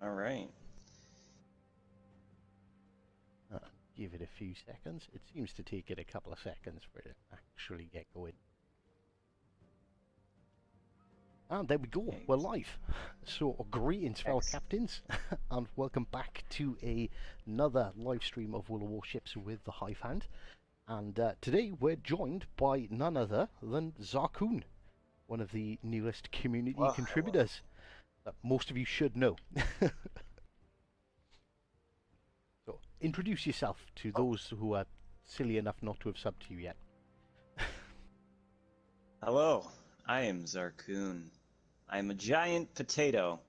All right. Uh, Give it a few seconds. It seems to take it a couple of seconds for it to actually get going. And there we go, we're live. So, greetings, fellow captains, and welcome back to another live stream of World of Warships with the Hive Hand. And today we're joined by none other than Xurkun, one of the newest community contributors that most of you should know. So, introduce yourself to those who are silly enough not to have subbed to you yet. Hello, I am Xurkun. I'm a giant potato.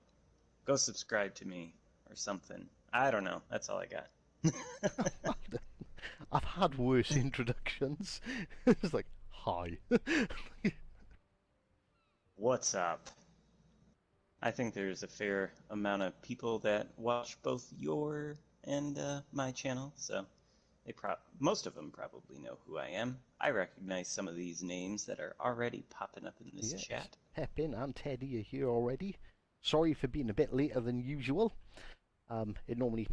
Go subscribe to me or something. I don't know. That's all I got. I've had worse introductions. It's like, hi. What's up? I think there's a fair amount of people that watch both your and my channel, so most of them probably know who I am. I recognize some of these names that are already popping up in this chat. Pepin and Teddy are here already. Sorry for being a bit later than usual. It normally,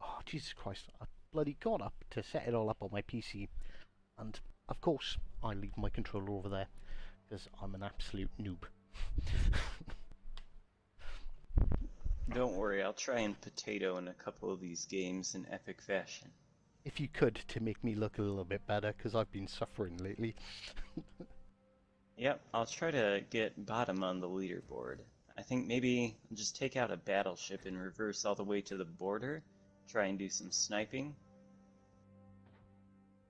oh Jesus Christ, I bloody got up to set it all up on my PC, and of course I leave my controller over there because I'm an absolute noob. Don't worry, I'll try and potato in a couple of these games in epic fashion. If you could, to make me look a little bit better, because I've been suffering lately. Yep, I'll try to get bottom on the leaderboard. I think maybe I'll just take out a battleship and reverse all the way to the border, try and do some sniping.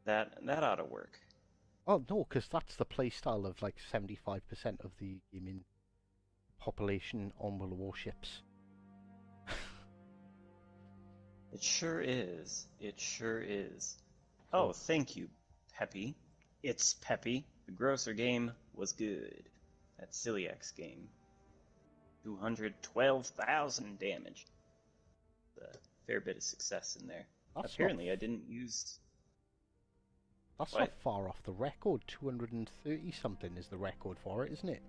That ought to work. Oh no, because that's the playstyle of like 75% of the gaming population on World of Warships. It sure is. It sure is. Oh, thank you, Peppy. It's Peppy. The grosser game was good. That Celiac's game. 212,000 damage. A fair bit of success in there. Apparently, I didn't use... That's not far off the record. 230 something is the record for it, isn't it?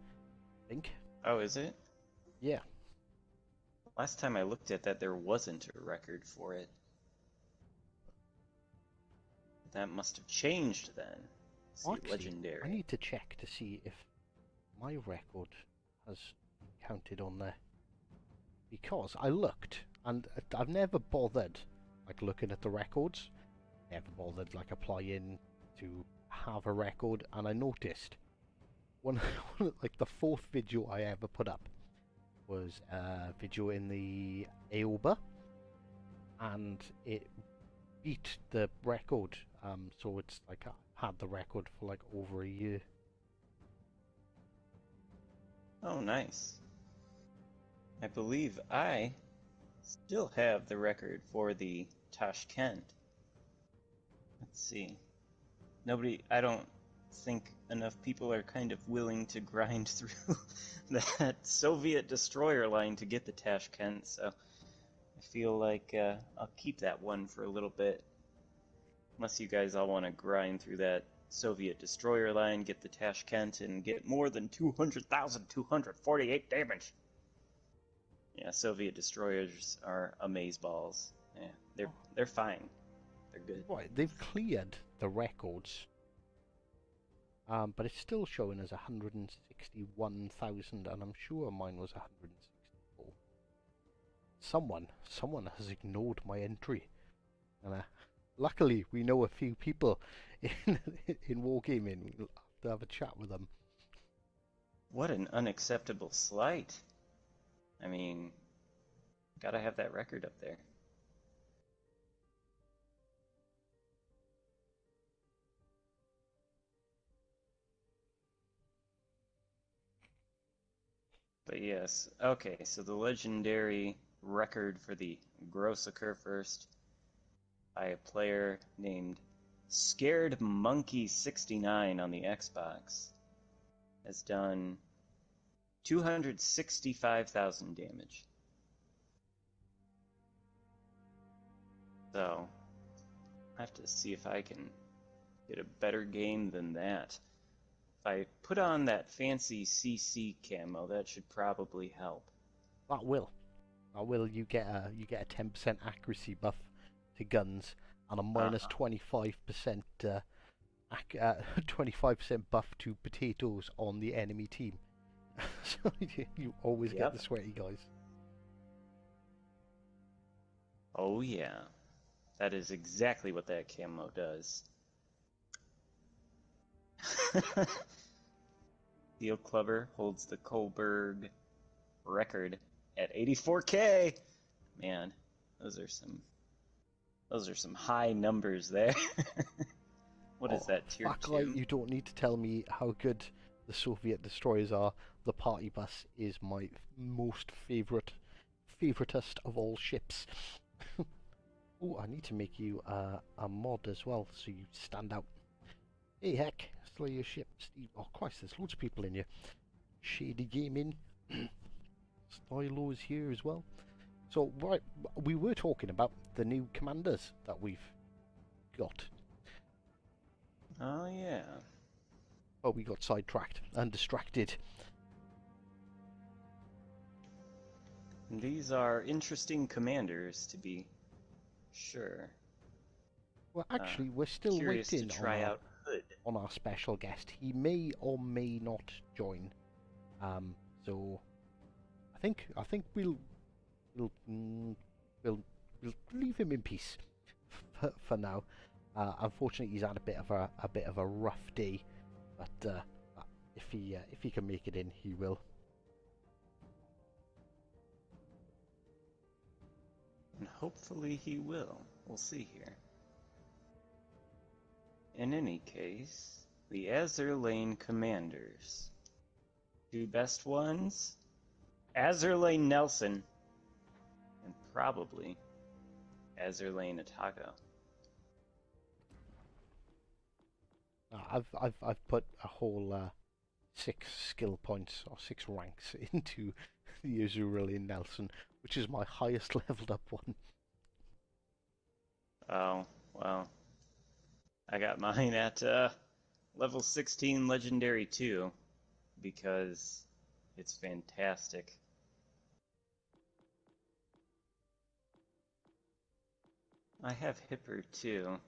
I think. Oh, is it? Yeah. Last time I looked at that, there wasn't a record for it. That must have changed then. See, actually, legendary. I need to check to see if my record has counted on there. Because I looked, and I've never bothered like looking at the records. Never bothered like applying to have a record, and I noticed one like the fourth video I ever put up was a video in the Aoba, and it beat the record. So it's like I had the record for like over a year. Oh, nice. I believe I still have the record for the Tashkent. Let's see. I don't think enough people are kind of willing to grind through that Soviet destroyer line to get the Tashkent, so I feel like I'll keep that one for a little bit. Unless you guys all want to grind through that Soviet destroyer line, get the Tashkent, and get more than 200,248 damage. Yeah, Soviet destroyers are amazeballs. Yeah, they're fine. They're good. Right, they've cleared the records. But it's still showing as 161,000, and I'm sure mine was 164. Someone has ignored my entry, and luckily we know a few people in Wargaming. We'll have to have a chat with them. What an unacceptable slight! I mean, gotta have that record up there. But yes, okay, so the legendary record for the Grosser first by a player named Scared Monkey 69 on the Xbox has done 265,000 damage. So, I have to see if I can get a better game than that. If I put on that fancy CC camo, that should probably help. That will. You get a 10% accuracy buff to guns and a minus Uh-huh. 25% 25% buff to potatoes on the enemy team. So you always get the Yep. sweaty guys. Oh yeah. That is exactly what that camo does. Steel Clubber holds the Kohlberg record at 84K. Man, those are some those are some high numbers there. What is Oh, that, tier fuck! Like 2? you don't need to tell me how good the Soviet destroyers are. The party bus is my most favoritist of all ships. Oh, I need to make you a mod as well, so you stand out. Hey, heck, slay your ship, Steve. Oh, Christ, there's loads of people in here. Shady Gaming. Stylo's here as well. So, right, we were talking about the new commanders that we've got. Oh yeah. Oh, we got sidetracked and distracted. And these are interesting commanders, to be sure. Well, Uh, actually, we're still Curious to waiting try out Hood. on our special guest. He may or may not join. So I think we'll mm, we'll, we'll leave him in peace for now. Unfortunately, he's had a bit of a rough day, but if he can make it in, he will. And hopefully he will. We'll see here. In any case, the Azure Lane Commanders. Two best ones? Azure Lane Nelson. And probably Azure Lane Atago. I've put a whole 6 skill points or 6 ranks into the Azuralian Nelson, which is my highest leveled up one. Oh, well. I got mine at level 16 Legendary 2 because it's fantastic. I have Hipper too.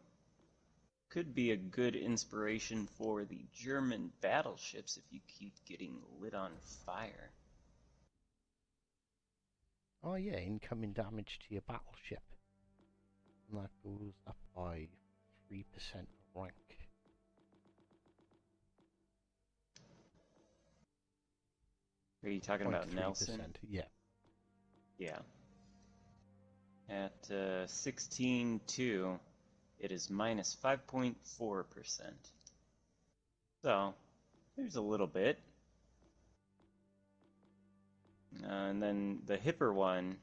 Could be a good inspiration for the German battleships if you keep getting lit on fire. Oh yeah, incoming damage to your battleship. And that goes up by 3% rank. Are you talking about 0.3%, Nelson? yeah. Yeah. At 16.2, it is minus 5.4%. So, there's a little bit. And then the Hipper one,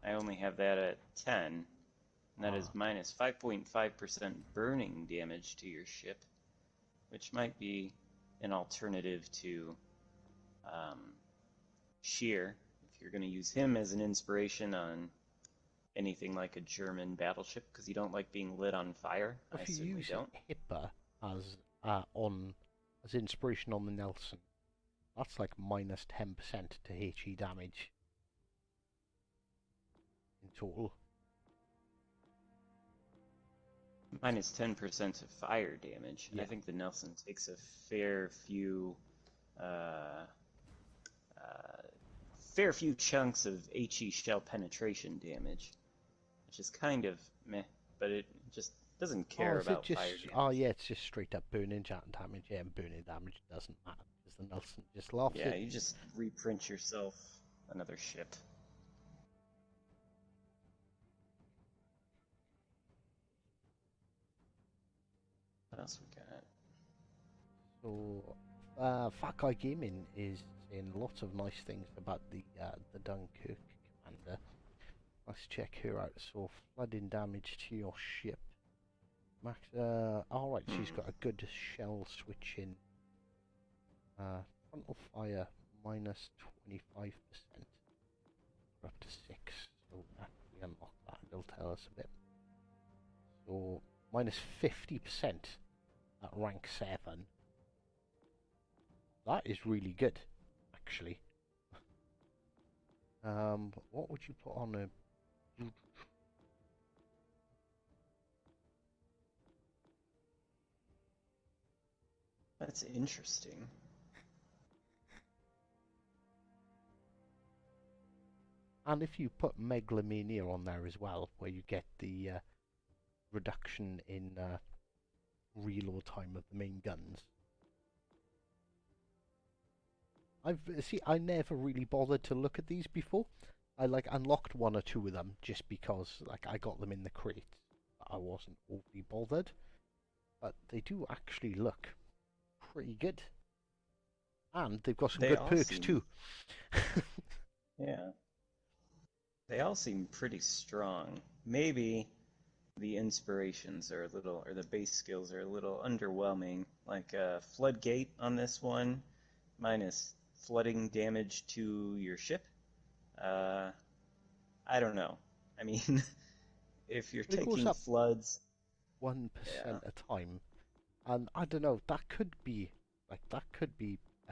I only have that at 10. And that is minus 5.5% burning damage to your ship, which might be an alternative to Shear, if you're going to use him as an inspiration on anything like a German battleship, because you don't like being lit on fire. I If you certainly use don't. Hipper as as inspiration on the Nelson, that's like minus 10% to HE damage in total. Minus 10% of fire damage. Yeah. I think the Nelson takes a uh, fair few chunks of HE shell penetration damage, which is kind of meh, but it just doesn't Oh, care is it about just? fire Oh, damage. yeah, it's just straight up burning damage. Yeah, and burning damage doesn't matter because the Nelson just laughs Yeah, it. you just reprint yourself another ship. What else we got? So, Fat Guy Gaming is saying lots of nice things about the Dunkirk commander. Let's check her out. So, flooding damage to your ship. Max. Alright, she's got a good shell switching. Frontal fire minus 25%. We're up to 6. So, after we unlock that, it'll tell us a bit. So, minus 50% at rank 7. That is really good, actually. What would you put on a... That's interesting. And if you put Megalomania on there as well, where you get the reduction in reload time of the main guns. I never really bothered to look at these before. I unlocked one or two of them just because I got them in the crate. I wasn't overly bothered, but they do actually look pretty good, and they've got some They good all perks seem, too. yeah, they all seem pretty strong. Maybe the inspirations are a little, or the base skills are a little underwhelming. Like Floodgate on this one, minus flooding damage to your ship. Uh, I don't know. I mean, if you're But it goes taking up floods, 1% yeah, a time, and I don't know. That could be a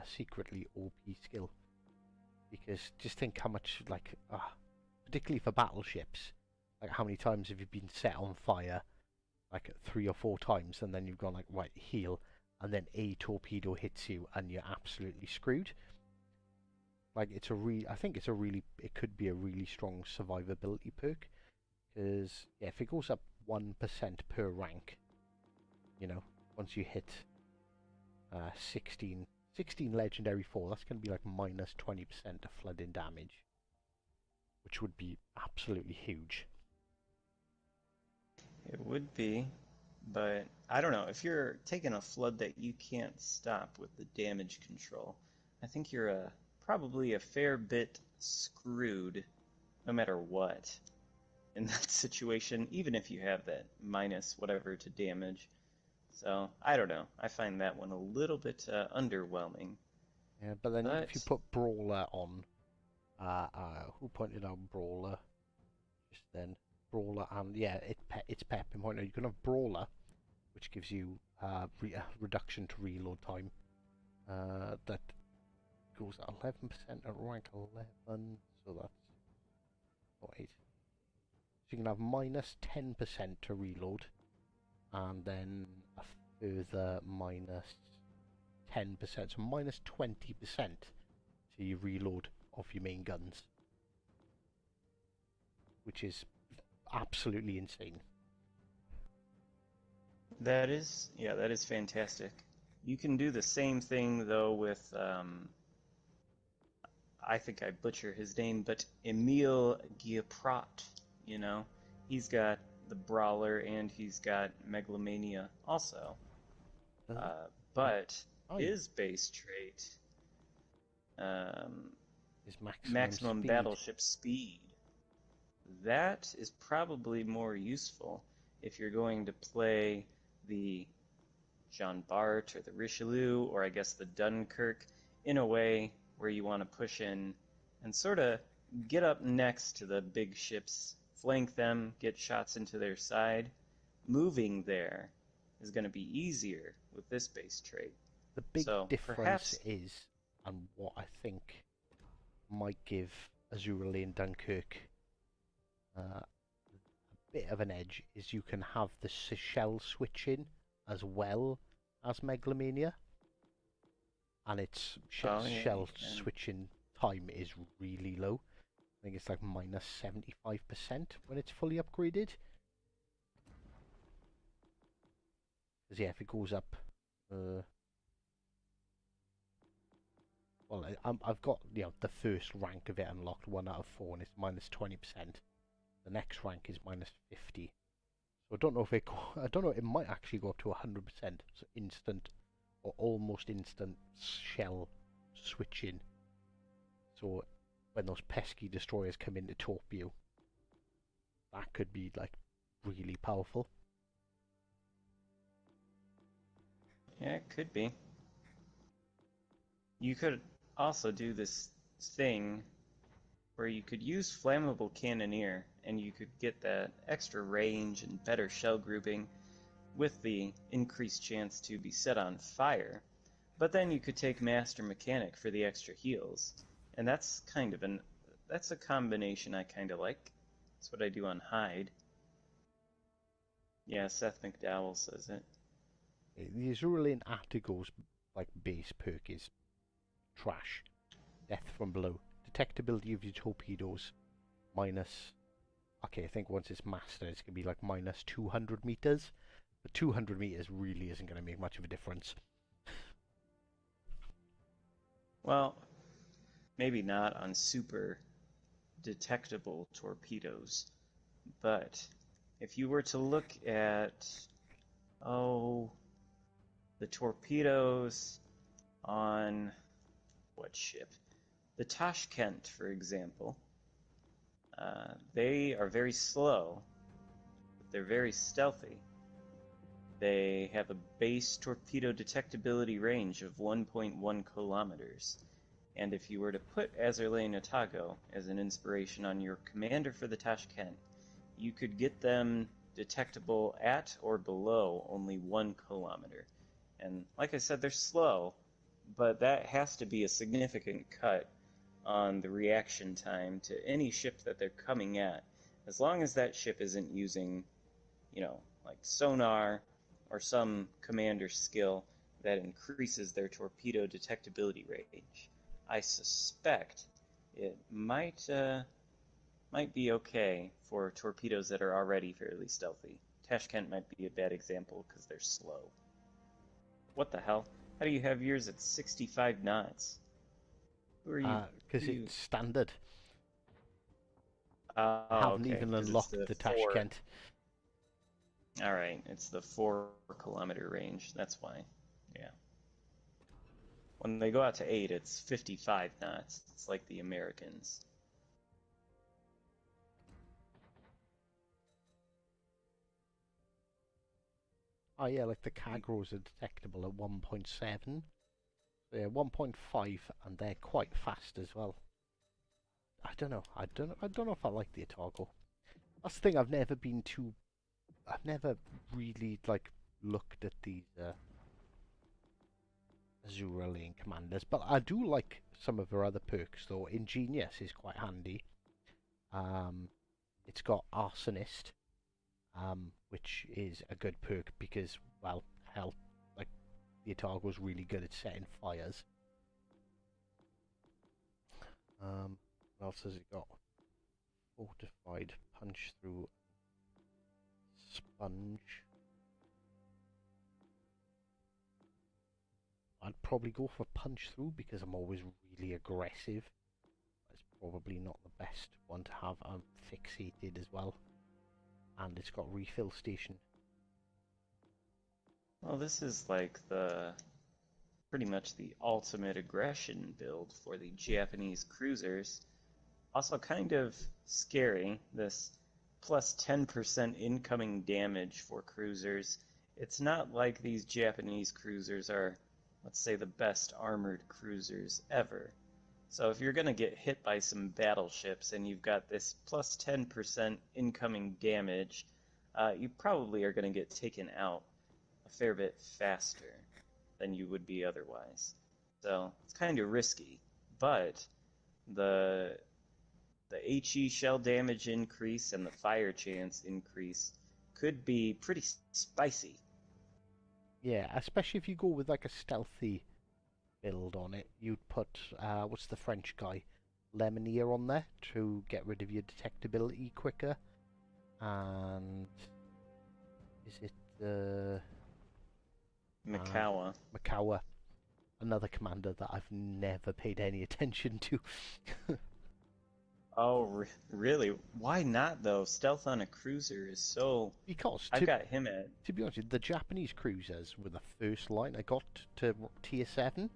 secretly OP skill, because just think how much particularly for battleships, how many times have you been set on fire, 3 or 4 times, and then you've gone right, heal, and then a torpedo hits you and you're absolutely screwed. I think it could be a really strong survivability perk, because yeah, if it goes up 1% per rank, once you hit 16 legendary 4, that's going to be minus 20% of flooding damage, which would be absolutely huge. it would be. But I don't know. If you're taking a flood that you can't stop with the damage control, I think you're probably a fair bit screwed no matter what in that situation, even if you have that minus whatever to damage. So I don't know. I find that one a little bit underwhelming. Yeah, but then if you But put Brawler on, who pointed out Brawler just then? Brawler, and yeah, it's Pep. And point out you can have Brawler, which gives you reduction to reload time. That goes at 11% at rank 11, so that's 8. So you can have minus 10% to reload, and then a further minus 10%, so minus 20% to your reload of your main guns, which is absolutely insane. that is fantastic. You can do the same thing though with I think I butcher his name, but Emile Giaprat, you know, he's got the Brawler and he's got Megalomania also. Does it? Uh, but Oh yeah, his base trait, um, is maximum maximum speed. battleship speed, that is probably more useful if you're going to play the Jean Bart or the Richelieu, or I guess the Dunkirk, in a way where you want to push in and sort of get up next to the big ships, flank them, get shots into their side. Moving there is going to be easier with this base trait. The big So difference perhaps, is, and what I think might give Azura Lane Dunkirk a bit of an edge, is you can have the shell switching as well as Megalomania, and its oh yeah, you shell can. switching time is really low. I think it's minus 75% when it's fully upgraded. Because yeah, if it goes up, well, I've got the first rank of it unlocked, 1 out of 4, and it's minus 20%. The next rank is minus 50. So I don't know if I don't know. It might actually go up to 100%. So instant or almost instant shell switching. So when those pesky destroyers come in to torp you, that could be really powerful. Yeah, it could be. You could also do this thing where you could use flammable cannoneer and you could get that extra range and better shell grouping with the increased chance to be set on fire. But then you could take master mechanic for the extra heals, and that's a combination I kind of like. That's what I do on Hyde. Yeah, Seth McDowell says it. The Azurian Attigo's like base perk is trash. Death from below. Detectability of your torpedoes minus. Okay, I think once it's mastered, it's gonna be like minus 200 meters. But 200 meters really isn't gonna make much of a difference. Well, maybe not on super detectable torpedoes, but if you were to look at, oh, the torpedoes on what ship? The Tashkent, for example, they are very slow, but they're very stealthy. They have a base torpedo detectability range of 1.1 kilometers. And if you were to put Azerlane Otago as an inspiration on your commander for the Tashkent, you could get them detectable at or below only 1 kilometer. And like I said, they're slow, but that has to be a significant cut on the reaction time to any ship that they're coming at, as long as that ship isn't using, like sonar or some commander skill that increases their torpedo detectability range. I suspect it might be okay for torpedoes that are already fairly stealthy. Tashkent might be a bad example because they're slow. What the hell? How do you have yours at 65 knots? Who are you? Because Who are you? it's standard. I Oh, haven't okay, even because it's unlocked the the four. Tashkent. All right, it's the 4 kilometer range. That's why. Yeah. When they go out to 8, it's 55 knots. It's like the Americans. Oh yeah, like the Kagros are detectable at 1.7. They're 1.5, and they're quite fast as well. I don't know. I don't know if I like the Otago. That's the thing. I've never really like looked at these Azura Lane commanders, but I do like some of her other perks. Though Ingenious is quite handy. Um, it's got Arsonist, which is a good perk because, well, hell, like the Otago's really good at setting fires. What else has it got? Fortified punch through sponge. I'd probably go for punch through because I'm always really aggressive. It's probably not the best one to have. I'm fixated as well. And it's got refill station. Well, this is like the pretty much the ultimate aggression build for the Japanese cruisers. Also kind of scary, this plus 10% incoming damage for cruisers. It's not like these Japanese cruisers are, let's say, the best armored cruisers ever. So if you're going to get hit by some battleships and you've got this plus 10% incoming damage, you probably are going to get taken out a fair bit faster than you would be otherwise. So it's kind of risky, but the the HE shell damage increase and the fire chance increase could be pretty spicy. Yeah, especially if you go with like a stealthy build on it. You'd put, what's the French guy? Lemonier on there to get rid of your detectability quicker. And is it Mikawa. Makawa? Another commander that I've never paid any attention to. Oh, really? Why not though? Stealth on a cruiser is so. Because, I've got him at. to be honest, the Japanese cruisers were the first line I got to tier 7.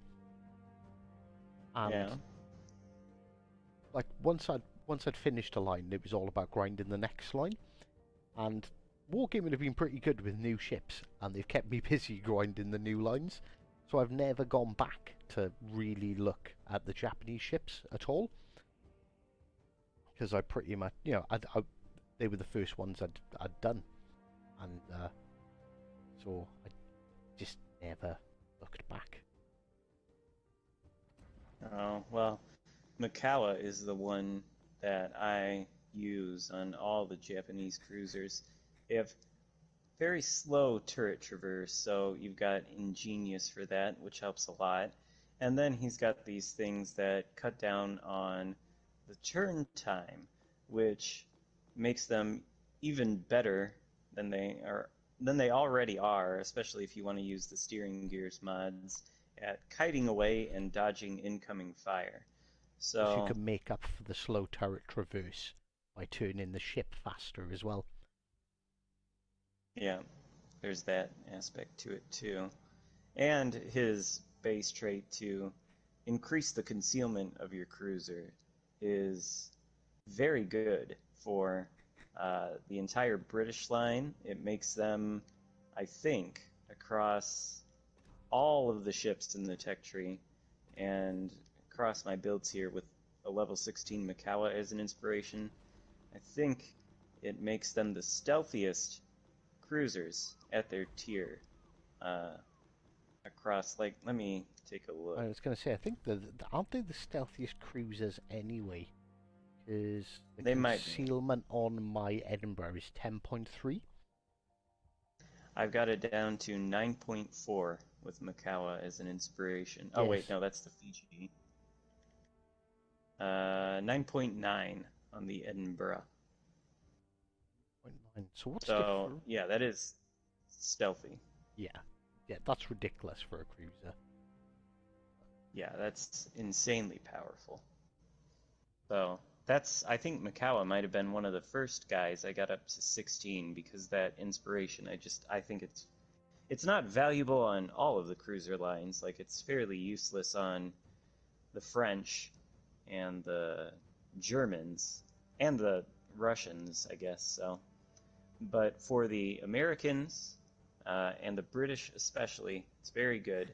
And Yeah. like once I'd finished a line, it was all about grinding the next line. And Wargaming have been pretty good with new ships, and they've kept me busy grinding the new lines. So I've never gone back to really look at the Japanese ships at all, because I pretty much, they were the first ones I'd done, and so I just never looked back. Oh, well, Mikawa is the one that I use on all the Japanese cruisers. They have very slow turret traverse, so you've got Ingenious for that, which helps a lot. And then he's got these things that cut down on the turn time, which makes them even better than they already are, especially if you want to use the steering gears mods at kiting away and dodging incoming fire. Plus, you So, can make up for the slow turret traverse by turning the ship faster as well. yeah, there's that aspect to it too. And his base trait to increase the concealment of your cruiser is very good for the entire British line. It makes them, I think, across all of the ships in the tech tree and across my builds here with a level 16 Mikawa as an inspiration, I think it makes them the stealthiest cruisers at their tier uh, across, like, let me take a look. I was going to say, I think aren't they the stealthiest cruisers anyway? Because the They might be. concealment on my Edinburgh is 10.3. I've got it down to 9.4 with Makawa as an inspiration. Oh, wait, Yes. no, that's the Fiji. 9.9 on the Edinburgh. 0.9. So what's So, different? yeah, that is stealthy. Yeah. Yeah, that's ridiculous for a cruiser. Yeah, that's insanely powerful. So, I think Makawa might have been one of the first guys I got up to 16 because that inspiration, I think it's not valuable on all of the cruiser lines. Like, it's fairly useless on the French and the Germans and the Russians, I guess. So, but for the Americans and the British especially, it's very good,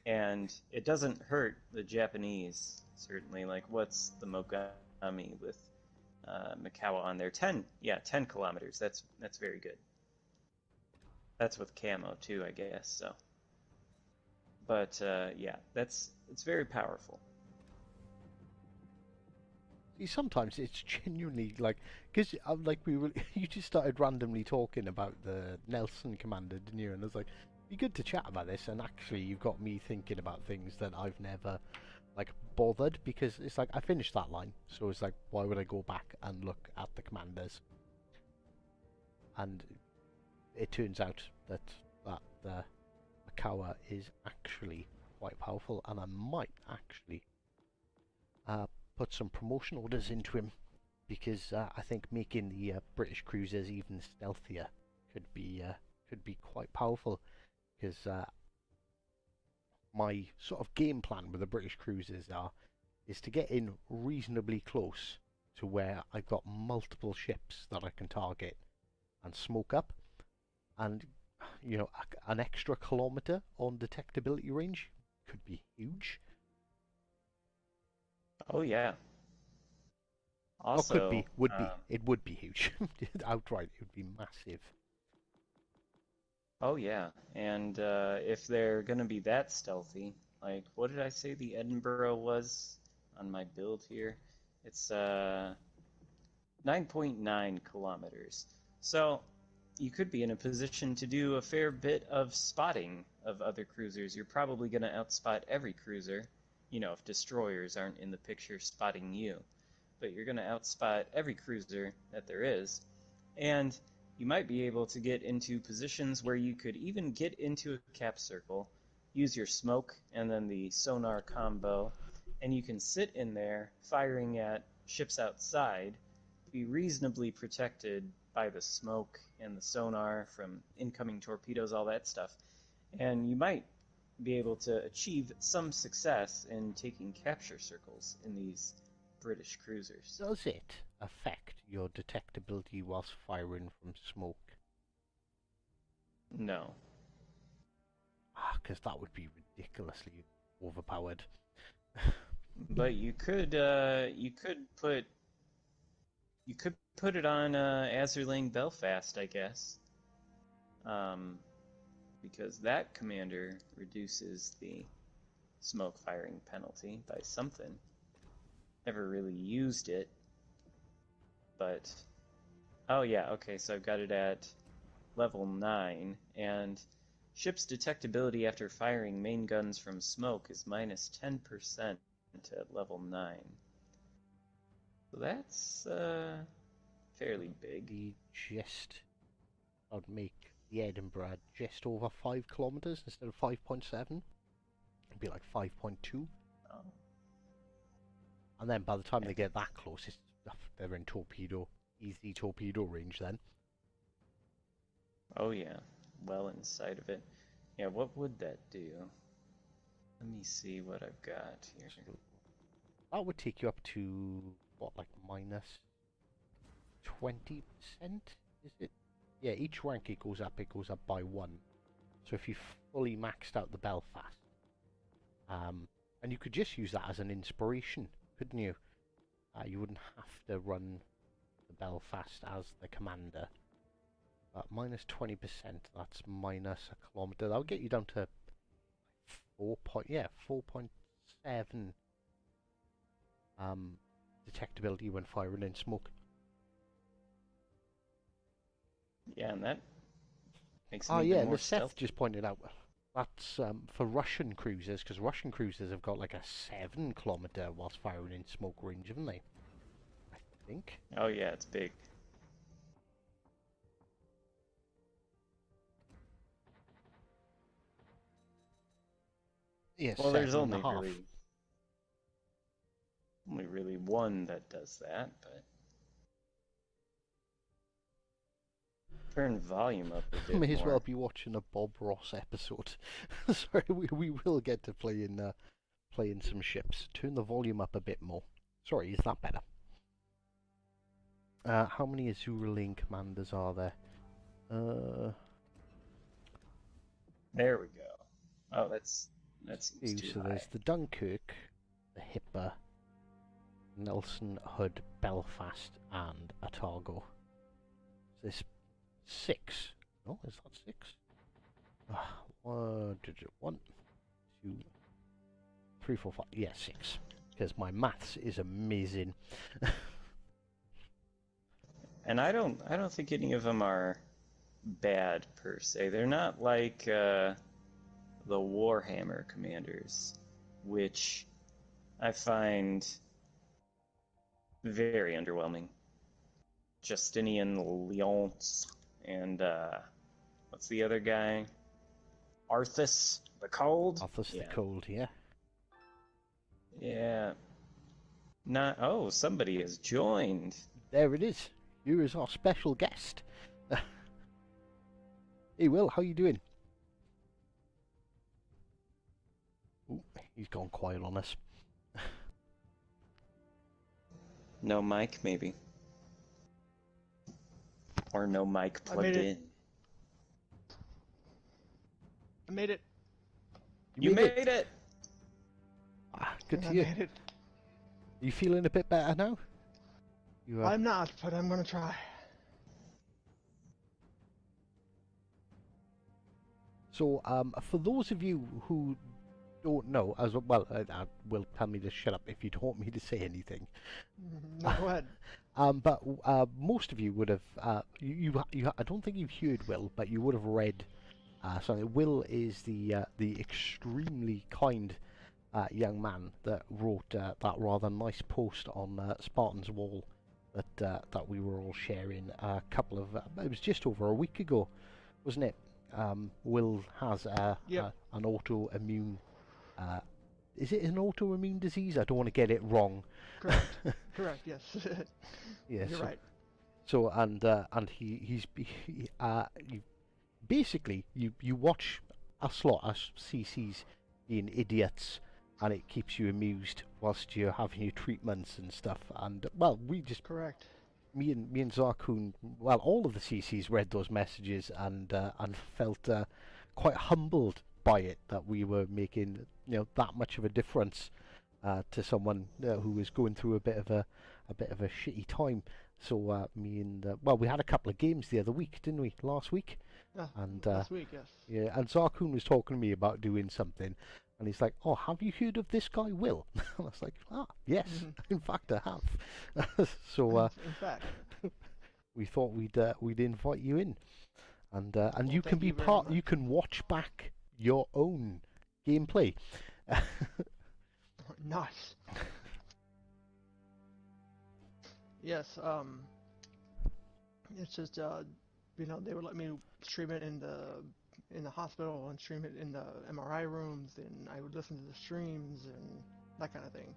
and it doesn't hurt the Japanese. Certainly, like what's the Mogami with Mikawa on there? 10 kilometers. That's very good. That's with camo too, I guess. So, but yeah, it's very powerful. See, sometimes it's genuinely like, because like you just started randomly talking about the Nelson commander, didn't you? And I was like, be good to chat about this. And actually, you've got me thinking about things that I've never like bothered, because it's like I finished that line, so it's like, why would I go back and look at the commanders? And it turns out that the Makawa is actually quite powerful, and I might actually uh, put some promotion orders into him, because I think making the British cruisers even stealthier could be quite powerful. Because my sort of game plan with the British cruisers is to get in reasonably close to where I've got multiple ships that I can target and smoke up, and an extra kilometer on detectability range could be huge. Oh yeah. Or could be, Also, it would be huge. Outright, it would be massive. oh yeah, and if they're gonna be that stealthy, like what did I say the Edinburgh was on my build here? It's 9.9 kilometers. So you could be in a position to do a fair bit of spotting of other cruisers. You're probably gonna outspot every cruiser, if destroyers aren't in the picture spotting you. But you're gonna outspot every cruiser that there is, and you might be able to get into positions where you could even get into a cap circle, use your smoke and then the sonar combo, and you can sit in there firing at ships outside, be reasonably protected by the smoke and the sonar from incoming torpedoes, all that stuff. And you might be able to achieve some success in taking capture circles in these British cruisers. Does it affect your detectability whilst firing from smoke? No. Because that would be ridiculously overpowered. But you could put it on Azurlane Belfast, I guess, because that commander reduces the smoke firing penalty by something. Never really used it, but oh yeah, okay, so I've got it at level 9, and ship's detectability after firing main guns from smoke is minus 10% at level 9. So that's fairly big. Be just, I'd make the Edinburgh just over 5 kilometers instead of 5.7. It'd be like 5.2. Oh, And then by the time yeah. they get that close, they're in easy torpedo range then. Oh yeah, well inside of it. Yeah, what would that do? Let me see what I've got here. So that would take you up to, what, like minus 20%? Is it? Yeah, each rank it goes up by 1. So if you fully maxed out the Belfast, and you could just use that as an inspiration, couldn't you? You wouldn't have to run the Belfast as the commander. But minus 20%, that's minus a kilometer. That'll get you down to 4.7 detectability when firing in smoke. Yeah, and that makes them Oh even yeah, more and Seth stealthy. just pointed out that's for Russian cruisers, because Russian cruisers have got like a 7 kilometer whilst firing in smoke range, haven't they? I think. Oh yeah, it's big. Yeah, Well, there's seven and a half. only really one that does that, but turn volume up a bit May as well more. be watching a Bob Ross episode. Sorry, we will get to playing some ships. Turn the volume up a bit more. Sorry, is that better? How many Azure commanders are there? There we go. Oh, that seems too So high. there's the Dunkirk, the Hipper, Nelson, Hood, Belfast, and Otago. There's 6. Oh, is that 6? One, 2, 3, 4, 5. Yeah, 6. Because my maths is amazing. And I don't think any of them are bad per se. They're not like the Warhammer commanders, which I find very underwhelming. Justinian Lyons and what's the other guy? Arthas the Cold? Arthur's the Yeah. Cold here. Yeah. Not oh, somebody has joined. There it is. Here is our special guest. Hey Will, how you doing? Ooh, he's gone quiet on us. No mic, maybe. Or no mic I plugged made it. in. I made it. You made it! Ah, good to I hear. made it. You feeling a bit better now? You, I'm not, but I'm gonna try. So, for those of you who don't know, as well, will tell me to shut up if you don't want me to say anything. No, go ahead. But most of you would have, I don't think you've heard Will, but you would have read something. Will is the extremely kind young man that wrote that rather nice post on Spartan's Wall that we were all sharing a couple of. It was just over a week ago, wasn't it? Will has Yep. an autoimmune. Is it an autoimmune disease? I don't want to get it wrong. Correct. Correct. Yes. Yeah, You're right. So and he's you, basically you watch us lot as CCs being idiots, and it keeps you amused whilst you're having your treatments and stuff. And well, we just Correct. me and Xurkun, well, all of the CCs read those messages and felt quite humbled by it that we were making that much of a difference to someone who was going through a bit of a shitty time. So me and well, we had a couple of games the other week, didn't we? Last week. Yeah. And Last week, yes. yeah, and Xurkun was talking to me about doing something, And he's like, "Oh, have you heard of this guy, Will?" And I was like, "Ah, yes, in fact, I have." So In fact, we thought we'd invite you in, and well, you can thank be you very part. much. You can watch back your own gameplay. Nice. Yes. It's just they would let me stream it in the hospital and stream it in the MRI rooms, and I would listen to the streams and that kind of thing.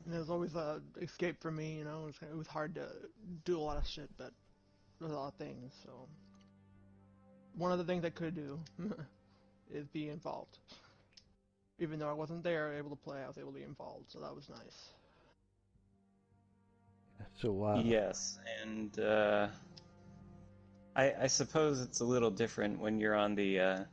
And it was always a escape for me, it was hard to do a lot of shit, but there's a lot of things. So one of the things I could do is be involved. Even though I wasn't there able to play, I was able to be involved, so that was nice. So Yes, and I suppose it's a little different when you're on the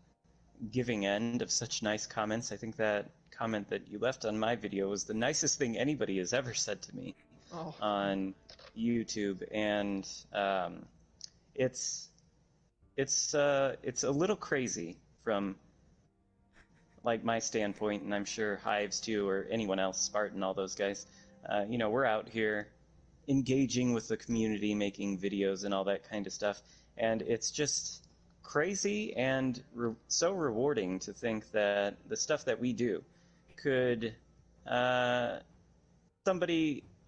giving end of such nice comments. I think that comment that you left on my video was the nicest thing anybody has ever said to me Oh, on YouTube, and it's it's a little crazy from like my standpoint, and I'm sure Hives too, or anyone else, Spartan, all those guys. We're out here engaging with the community, making videos and all that kind of stuff, and it's just crazy and so rewarding to think that the stuff that we do could uh,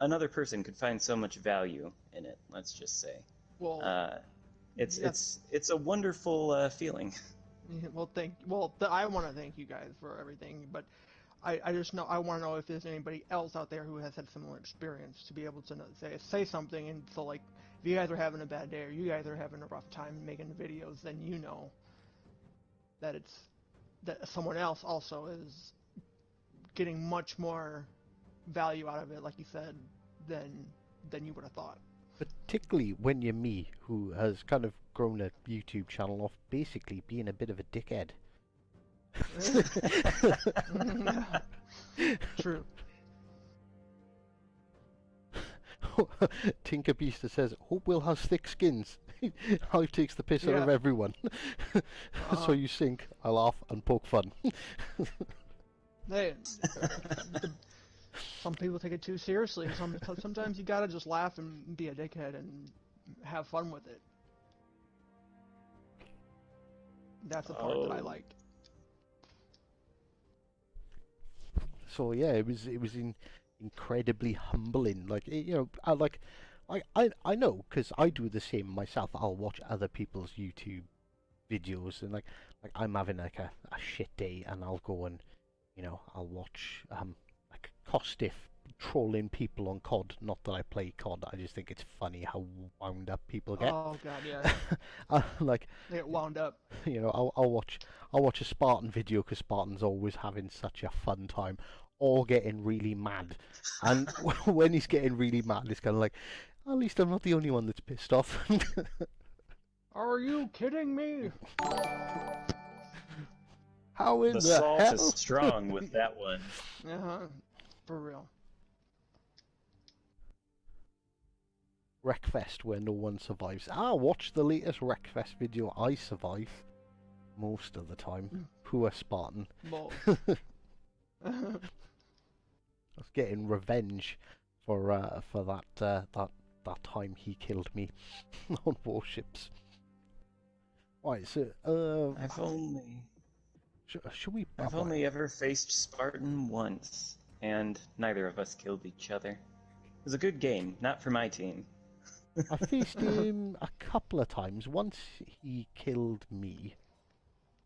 another person could find so much value in it. Let's just say, well, uh, it's yeah. it's a wonderful feeling. Well, I want to thank you guys for everything, but I just know I want to know if there's anybody else out there who has had similar experience to be able to say something, and so like if you guys are having a bad day or you guys are having a rough time making the videos, then you know that that someone else also is getting much more value out of it, like you said, than you would have thought. particularly when you're me, who has kind of grown a YouTube channel off basically being a bit of a dickhead. True. Tinker Beaster says, "Hope Will has thick skins." How he takes the piss out of Yeah. everyone. So you sink, I laugh and poke fun. Hey, some people take it too seriously. Sometimes you gotta just laugh and be a dickhead and have fun with it. That's the part that I Oh. liked. So yeah, it was incredibly humbling. Like I know because I do the same myself. I'll watch other people's YouTube videos and like I'm having like a shit day and I'll go and I'll watch like Costiff trolling people on COD. Not that I play COD, I just think it's funny how wound up people get. Oh god, yeah. Like They get wound up. I'll watch a Spartan video because Spartan's always having such a fun time or getting really mad, and when he's getting really mad it's kind of like, at least I'm not the only one that's pissed off. Are you kidding me? How in The the salt hell? is strong with that one. For real. Wreckfest where no one survives. Watch the latest Wreckfest video. I survive most of the time. Poor Spartan. Well, I was getting revenge for that time he killed me on Warships. Right, so I've only should we? I've only ever faced Spartan once, and neither of us killed each other. It was a good game, not for my team. I faced him a couple of times. Once he killed me.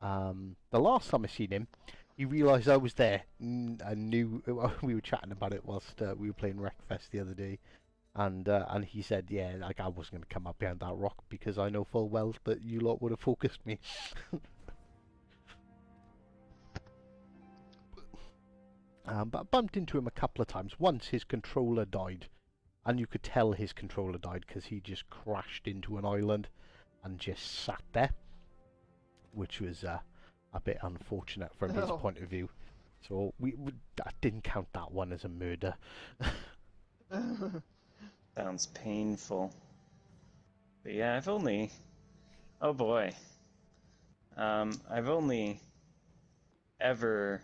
The last time I seen him, he realised I was there and knew we were chatting about it whilst we were playing Wreckfest the other day, and he said, yeah, like I wasn't going to come up behind that rock because I know full well that you lot would have focused me. But I bumped into him a couple of times. Once his controller died, and you could tell his controller died because he just crashed into an island and just sat there, which was a bit unfortunate from his point of view. So I didn't count that one as a murder. Sounds painful. But yeah, I've only... Oh boy. I've only ever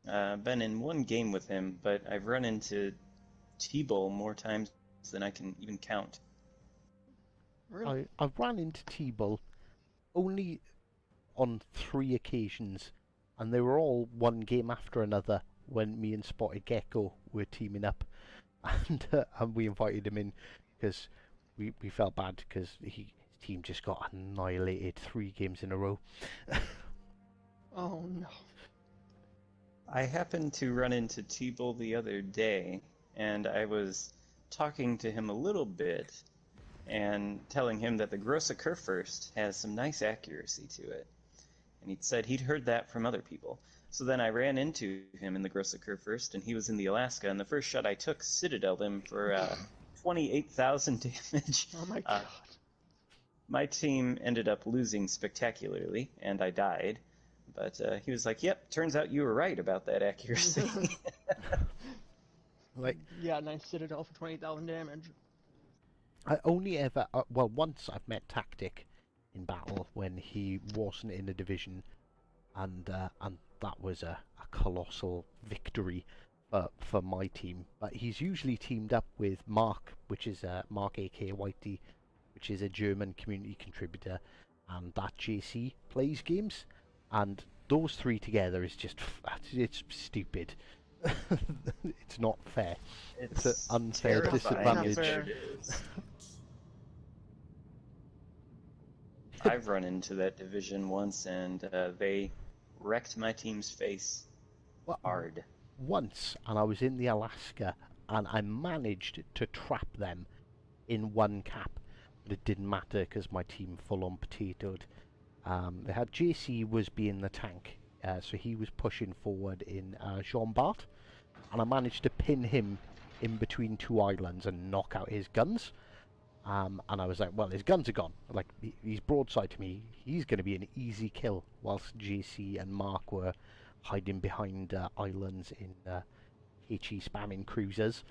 been in one game with him, but I've run into T-Bull more times than I can even count. Really? I've ran into T-Bull only on 3 occasions, and they were all one game after another when me and Spotted Gecko were teaming up, and we invited him in because we felt bad because his team just got annihilated 3 games in a row. Oh no. I happened to run into T-Bull the other day, and I was talking to him a little bit and telling him that the Grosse Kurfürst has some nice accuracy to it. And he'd said he'd heard that from other people. So then I ran into him in the Grosse Kurfürst, and he was in the Alaska, and the first shot I took citadeled him for 28,000 damage. Oh my god. My team ended up losing spectacularly, and I died. But he was like, "Yep, turns out you were right about that accuracy." Like, Yeah, nice Citadel for 20,000 damage. I only ever, well, once I've met Tactic in battle when he wasn't in a division, and that was a colossal victory for my team. But he's usually teamed up with Mark, which is Mark aka Whitey, which is a German community contributor, and that JC plays games, and those 3 together is just, it's stupid. It's not fair. It's an unfair terrifying is disadvantage. what it is. I've run into that division once, and they wrecked my team's face hard. Once, and I was in the Alaska, and I managed to trap them in 1 cap, but it didn't matter because my team full on potatoed. They had JC was being the tank, so he was pushing forward in Jean Bart, and I managed to pin him in between 2 islands and knock out his guns. And I was like, well, his guns are gone. Like, he's broadside to me. He's going to be an easy kill, whilst JC and Mark were hiding behind islands in HE spamming cruisers,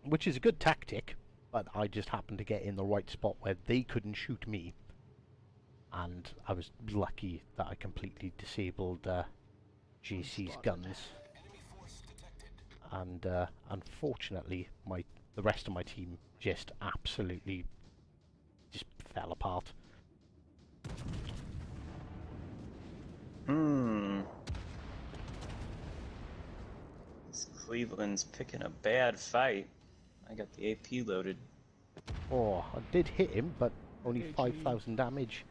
which is a good tactic, but I just happened to get in the right spot where they couldn't shoot me. And I was lucky that I completely disabled JC's guns. And unfortunately, the rest of my team just absolutely just fell apart. This Cleveland's picking a bad fight. I got the AP loaded. Oh, I did hit him, but only 5,000 damage.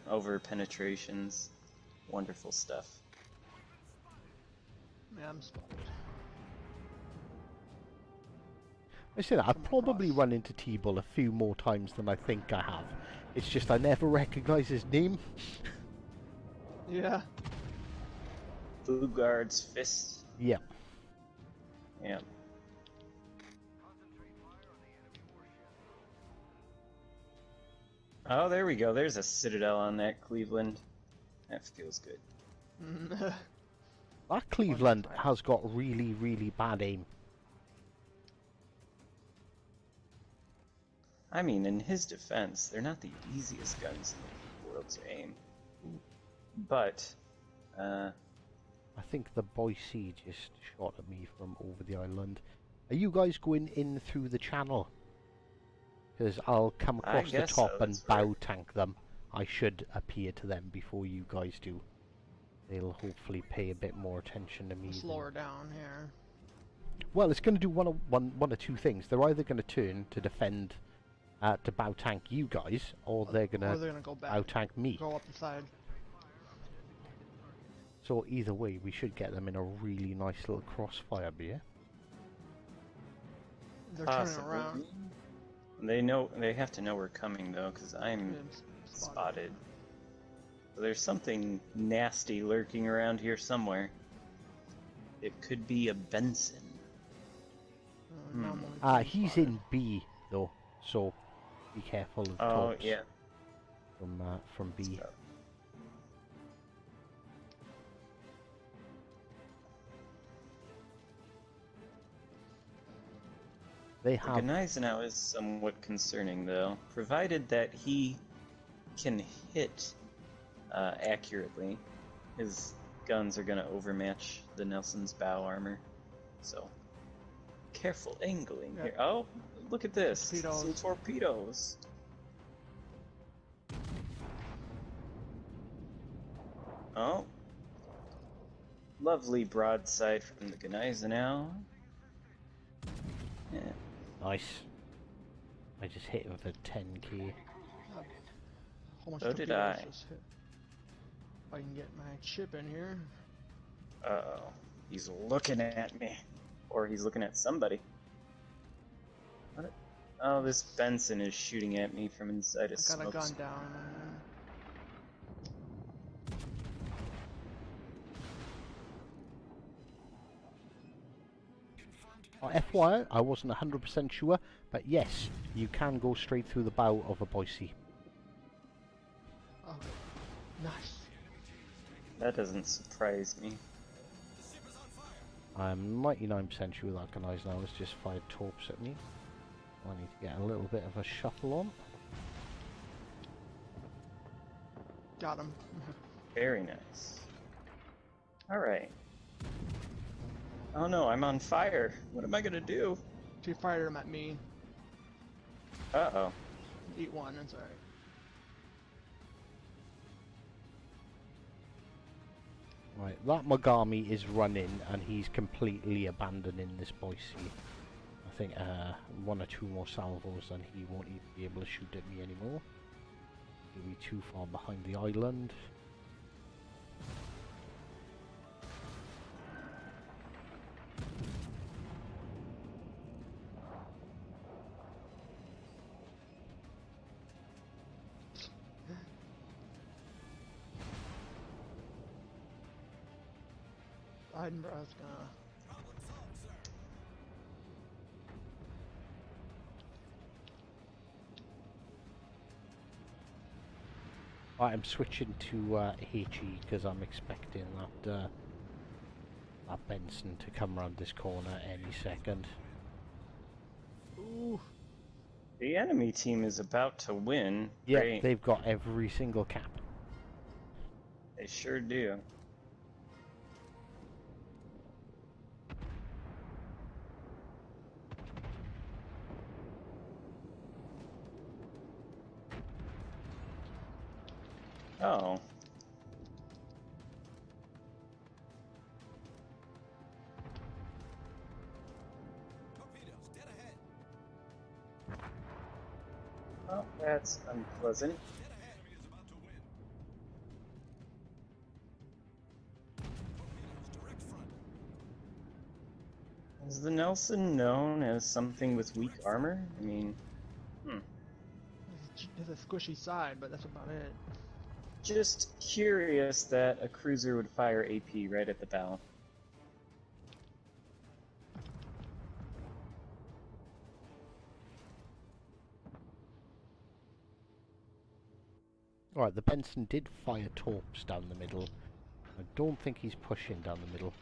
Over penetrations. Wonderful stuff. Yeah, I'm spotted. I said I've probably run into T-Bull a few more times than I think I have. It's just I never recognise his name. Yeah. Bugard's fist. Yeah. Yeah. Oh, there we go. There's a citadel on that Cleveland. That feels good. That Cleveland has got really, really bad aim. I mean, in his defense, they're not the easiest guns in the world to aim. But, I think the Boise just shot at me from over the island. Are you guys going in through the channel? Because I'll come across the top so, and bow tank them. I should appear to them before you guys do. They'll hopefully pay a bit more attention to me. Slow her down here. Well, it's going to do one of 2 things. They're either going to turn to defend, to bow tank you guys, or they're going to go back, bow tank me. go up the side. So either way, we should get them in a really nice little crossfire, yeah? They're possibly. turning around. They have to know we're coming, though, because I'm spotted. So there's something nasty lurking around here somewhere. It could be a Benson. He's in B, though, so be careful of talks yeah. from B. They have... Gneisenau is somewhat concerning, though, provided that he can hit accurately, his guns are going to overmatch the Nelson's bow armor. So, careful angling here. Oh, look at this. Torpedoes. Some torpedoes. Oh. Lovely broadside from the Gneisenau. Yeah. Nice. I just hit him for 10k. How much So did torpedoes I. just hit? If I can get my chip in here. Uh-oh. He's looking at me. Or he's looking at somebody. What? Oh, this Benson is shooting at me from inside a I got a smoke gun screen. down. FYI, I wasn't 100% sure, but yes, you can go straight through the bow of a Boise. Okay. Nice. That doesn't surprise me. I'm 99% sure that Gneisenau has just fired torps at me. I need to get a little bit of a shuffle on. Got him. Very nice. Alright. Oh no, I'm on fire. What am I gonna do? She fired him at me. Uh-oh. Eat one, that's alright. Right, that Mogami is running and he's completely abandoning this Boise. I think one or two more salvos and he won't even be able to shoot at me anymore. He'll be too far behind the island. Edinburgh's gonna... I'm switching to HE because I'm expecting that Benson to come around this corner any second. Ooh. The enemy team is about to win. Yeah, Great. they've got every single cap. They sure do. Oh. Oh, that's unpleasant. Is the Nelson known as something with weak armor? I mean, It's a squishy side, but that's about it. just curious that a cruiser would fire AP right at the bow. Alright, the Benson did fire torps down the middle. I don't think he's pushing down the middle.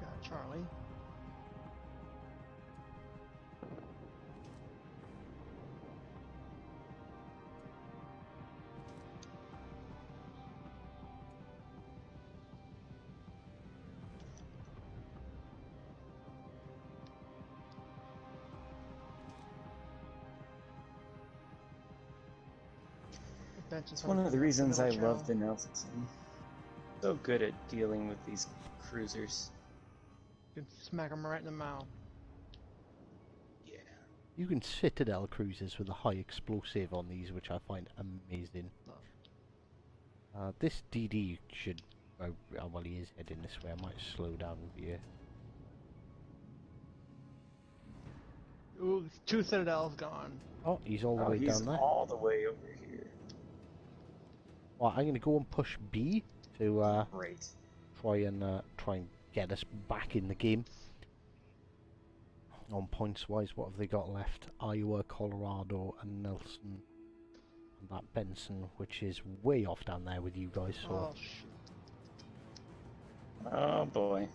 Got Charlie. It's one of the reasons I love the Nelson. So good at dealing with these cruisers. You can smack him right in the mouth. Yeah. You can Citadel cruisers with a high explosive on these, which I find amazing. This DD should... well, he is heading this way. I might slow down here. Ooh, 2 Citadels gone. Oh, he's all the way down there. He's all the way over here. Well, I'm going to go and push B to Great. try and get us back in the game. On points wise, what have they got left? Iowa, Colorado, and Nelson, and that Benson, which is way off down there with you guys. So. Oh shit. Oh boy.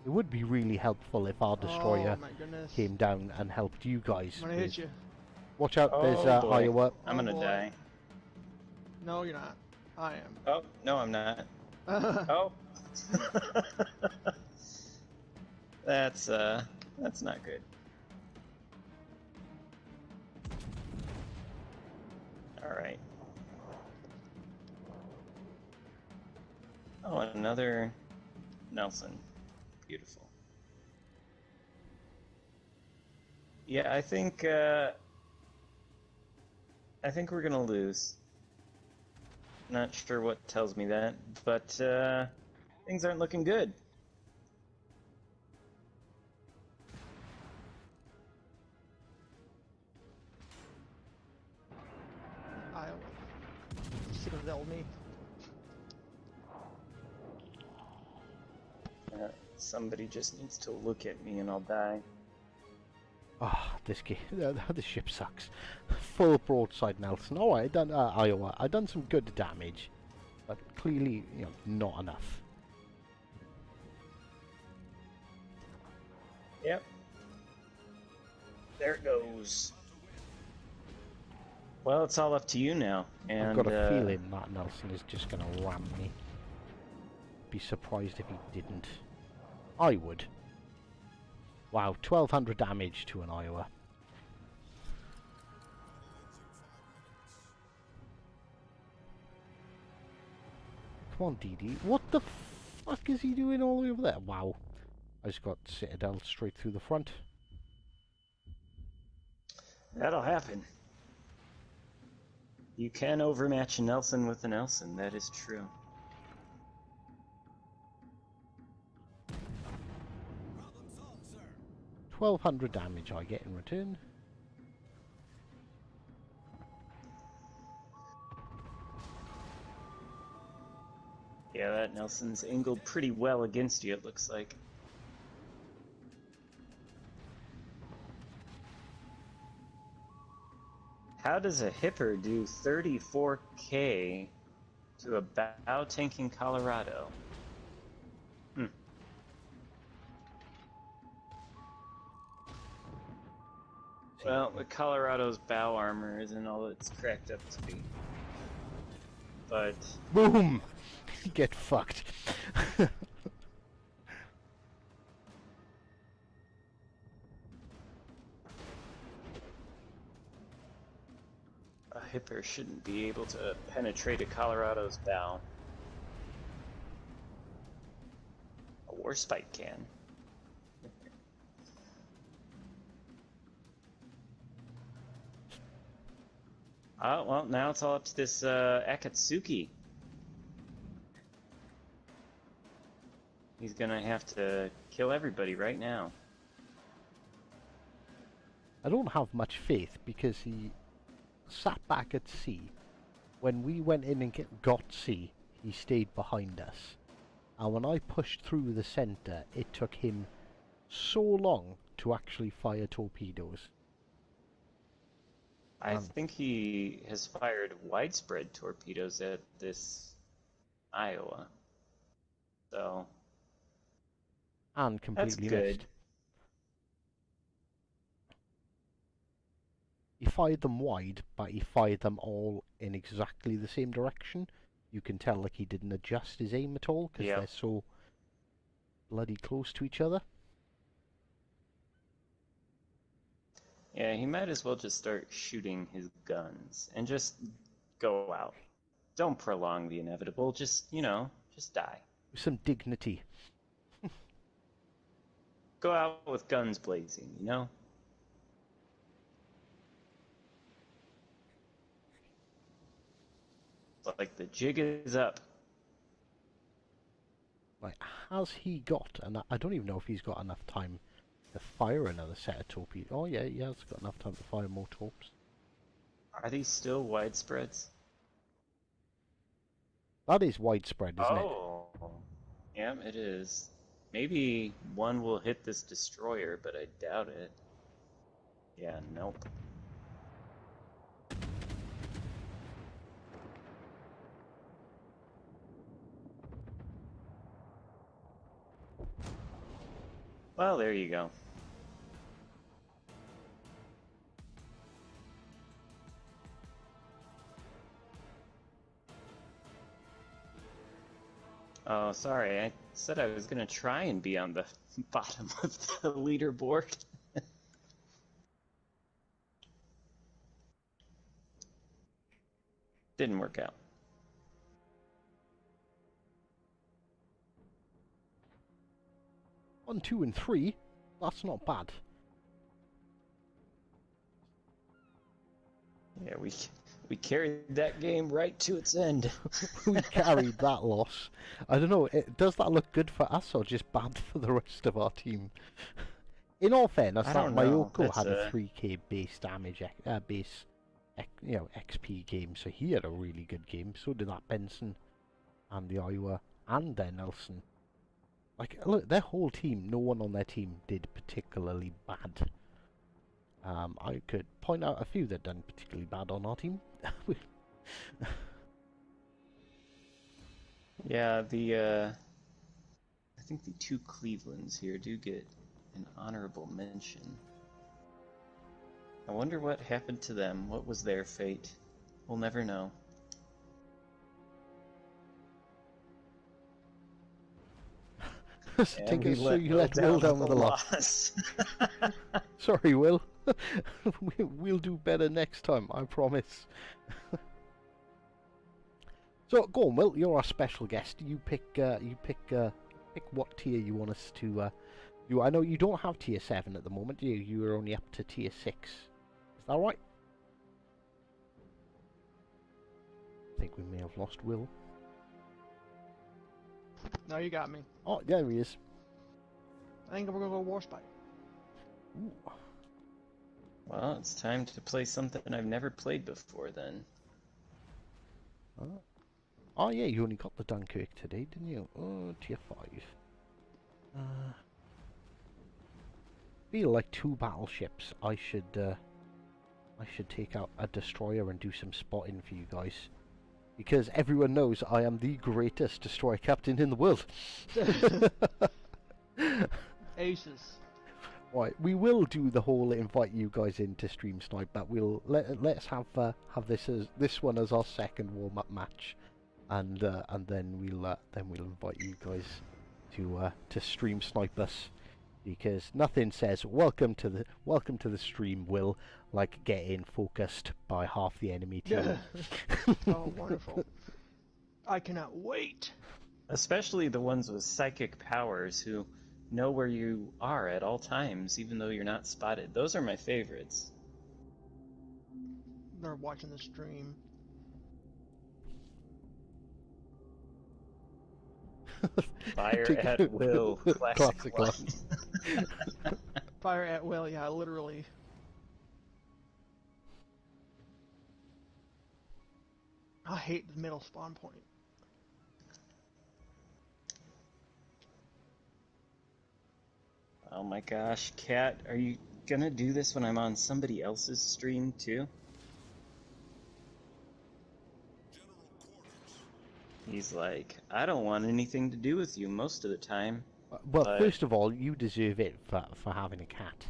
It would be really helpful if our Oh destroyer my goodness. came down and helped you guys. I'm gonna hit you. Watch out, there's Oh boy. Iowa. I'm Oh, gonna boy. die. No, you're not. I Oh, no, I'm not. am. Oh. That's not good. Alright. Oh, another Nelson. Beautiful. Yeah, I think we're gonna lose. Not sure what tells me that, but things aren't looking good. Iowa. Citadel me. Somebody just needs to look at me and I'll die. Ah, this game, this ship sucks. Full broadside Nelson. Alright, I done Iowa. I done some good damage, but clearly, not enough. Yep. There it goes. Well, it's all up to you now. And I've got a feeling that Nelson is just gonna ram me. Be surprised if he didn't. I would. Wow, 1200 damage to an Iowa. Come on, DD. What the fuck is he doing all the way over there? Wow. I just got Citadel straight through the front. that'll happen. You can overmatch a Nelson with a Nelson, that is true. Problem solved, sir. 1200 damage I get in return. Yeah, that Nelson's angled pretty well against you, it looks like. How does a Hipper do 34k to a bow tanking Colorado? Well, the Colorado's bow armor isn't all it's cracked up to be. But Boom! Get fucked. a Hipper shouldn't be able to penetrate a Colorado's bow. A Warspite can. Oh, well, now it's all up to this Akatsuki. He's gonna have to kill everybody right now. I don't have much faith because he sat back at sea. When we went in and got sea, he stayed behind us. And when I pushed through the centre, it took him so long to actually fire torpedoes. I think he has fired widespread torpedoes at this Iowa. So And that's completely good. missed. He fired them wide, but he fired them all in exactly the same direction. You can tell like he didn't adjust his aim at all because Yep. they're so bloody close to each other. Yeah, he might as well just start shooting his guns and just go out. Don't prolong the inevitable. Just, just die. With some dignity. Go out with guns blazing, Like the jig is up. Like, has he got, and I don't even know if he's got enough time to fire another set of torpedoes. Oh yeah, he has got enough time to fire more torps. Are these still widespreads? That is widespread, isn't it? Oh, yeah, it is. Maybe one will hit this destroyer, but I doubt it. Yeah, nope. Well, there you go. Oh, sorry. I said I was going to try and be on the bottom of the leaderboard. Didn't work out. One, 2, and 3. That's not bad. Yeah, we carried that game right to its end. We carried that loss. I don't know, does that look good for us or just bad for the rest of our team? In all fairness, I that don't know. Mayoko That's had a 3k base damage, XP game, so he had a really good game. So did that Benson and the Iowa and then Nelson. Like, look, their whole team, no one on their team did particularly bad. I could point out a few that done particularly bad on our team. Yeah, I think the two Clevelands here do get an honorable mention. I wonder what happened to them. What was their fate? We'll never know. So you let Will down with a loss. Sorry, Will. We'll do better next time, I promise. So go on, Will. You're our special guest. You pick what tier you want us to. I know you don't have tier 7 at the moment. You're only up to tier 6. Is that right? I think we may have lost Will. No, you got me. Oh, there he is. I think we're gonna go Warspite. Ooh. Well, it's time to play something I've never played before then. Oh yeah, you only got the Dunkirk today, didn't you? Oh, tier 5. Feel like 2 battleships. I should take out a destroyer and do some spotting for you guys. Because everyone knows I am the greatest destroyer captain in the world. Aces. Right, we will do the whole invite you guys in to stream snipe, but let's have this one as our second warm up match, and then we'll invite you guys to stream snipe us, because nothing says welcome to the stream, Will, like getting focused by half the enemy team. Oh, wonderful. I cannot wait. Especially the ones with psychic powers who know where you are at all times, even though you're not spotted. Those are my favorites. They're watching the stream. Fire at will. Classic line. Fire at will, yeah, literally. I hate the middle spawn point. Oh my gosh, Cat, are you gonna do this when I'm on somebody else's stream too? He's like, I don't want anything to do with you most of the time. Well, but... first of all, you deserve it for having a cat.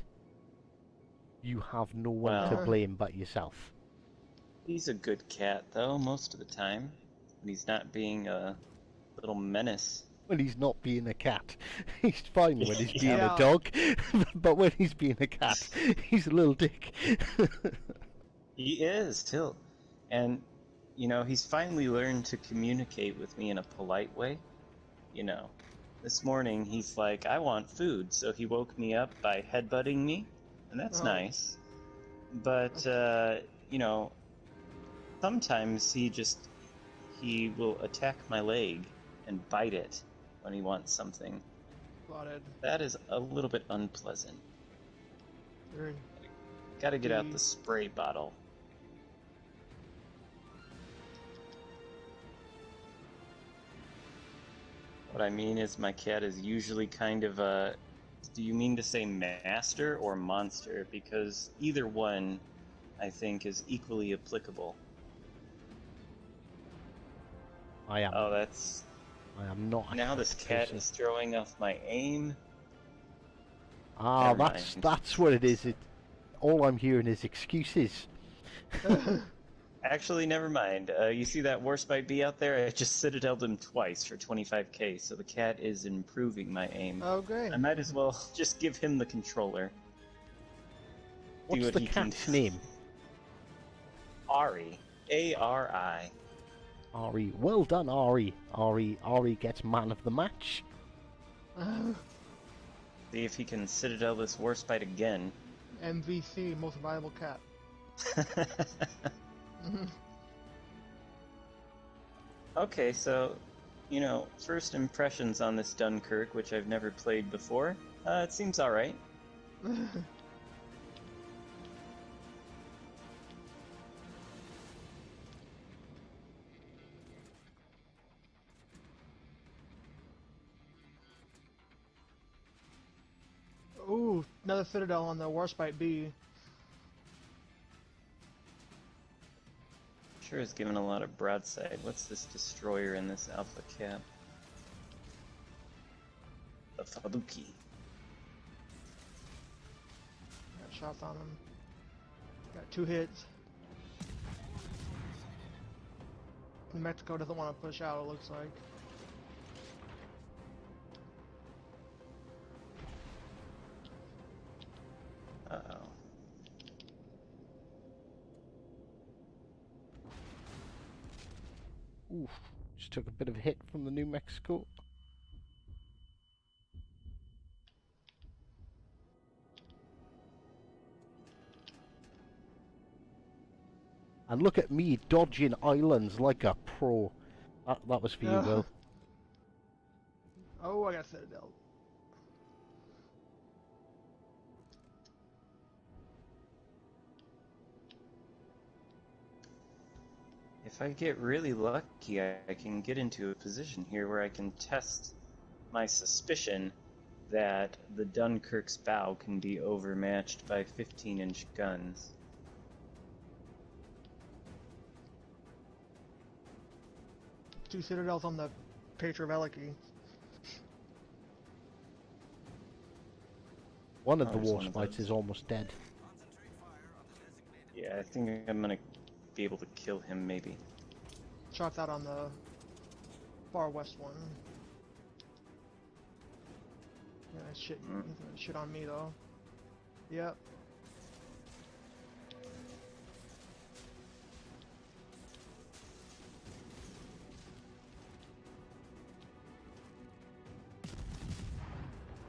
You have no one to blame but yourself. He's a good cat, though, most of the time. When he's not being a little menace. When he's not being a cat. He's fine when he's being Yeah. a dog, but when he's being a cat, he's a little dick. He is, still. And, you know, he's finally learned to communicate with me in a polite way. You know, this morning he's like, I want food, so he woke me up by headbutting me, and that's nice. But, you know, sometimes he will attack my leg and bite it when he wants something. Spotted. That is a little bit unpleasant. They're in Gotta get out the spray bottle. What I mean is my cat is usually kind of a... Do you mean to say master or monster? Because either one, I think, is equally applicable. I am. Oh, that's... I am not. Now this cat is throwing off my aim. Ah, Never that's mind. that's what it is. All I'm hearing is excuses. Actually, never mind. You see that Warspite bee out there? I just citadeled him twice for 25k, so the cat is improving my aim. Oh, great. I might as well just give him the controller. See What's what the he can cat's do. name? Ari. A-R-I. Ari. Well done, Ari. Ari gets man of the match. See if he can citadel this Warspite again. MVC, most valuable cat. Okay, so, you know, first impressions on this Dunkirk, which I've never played before. It seems alright. Ooh, another citadel on the Warspite B. Sure is given a lot of broadside. What's this destroyer in this Alpha Cap? The Fabuki. Got shots on him. Got 2 hits. New Mexico doesn't want to push out, it looks like. Uh-oh. Oof. Just took a bit of a hit from the New Mexico. And look at me dodging islands like a pro. That was for you, Will. Oh, I got citadel. If I get really lucky, I can get into a position here where I can test my suspicion that the Dunkirk's bow can be overmatched by 15-inch guns. Two citadels on the Petroveliki. One of Oh, the there's one of Warships those. is almost dead. Concentrate fire on the designated Yeah, I think I'm gonna be able to kill him, maybe. Shots out on the far west one. Yeah, shit. He's gonna shit on me though. Yep.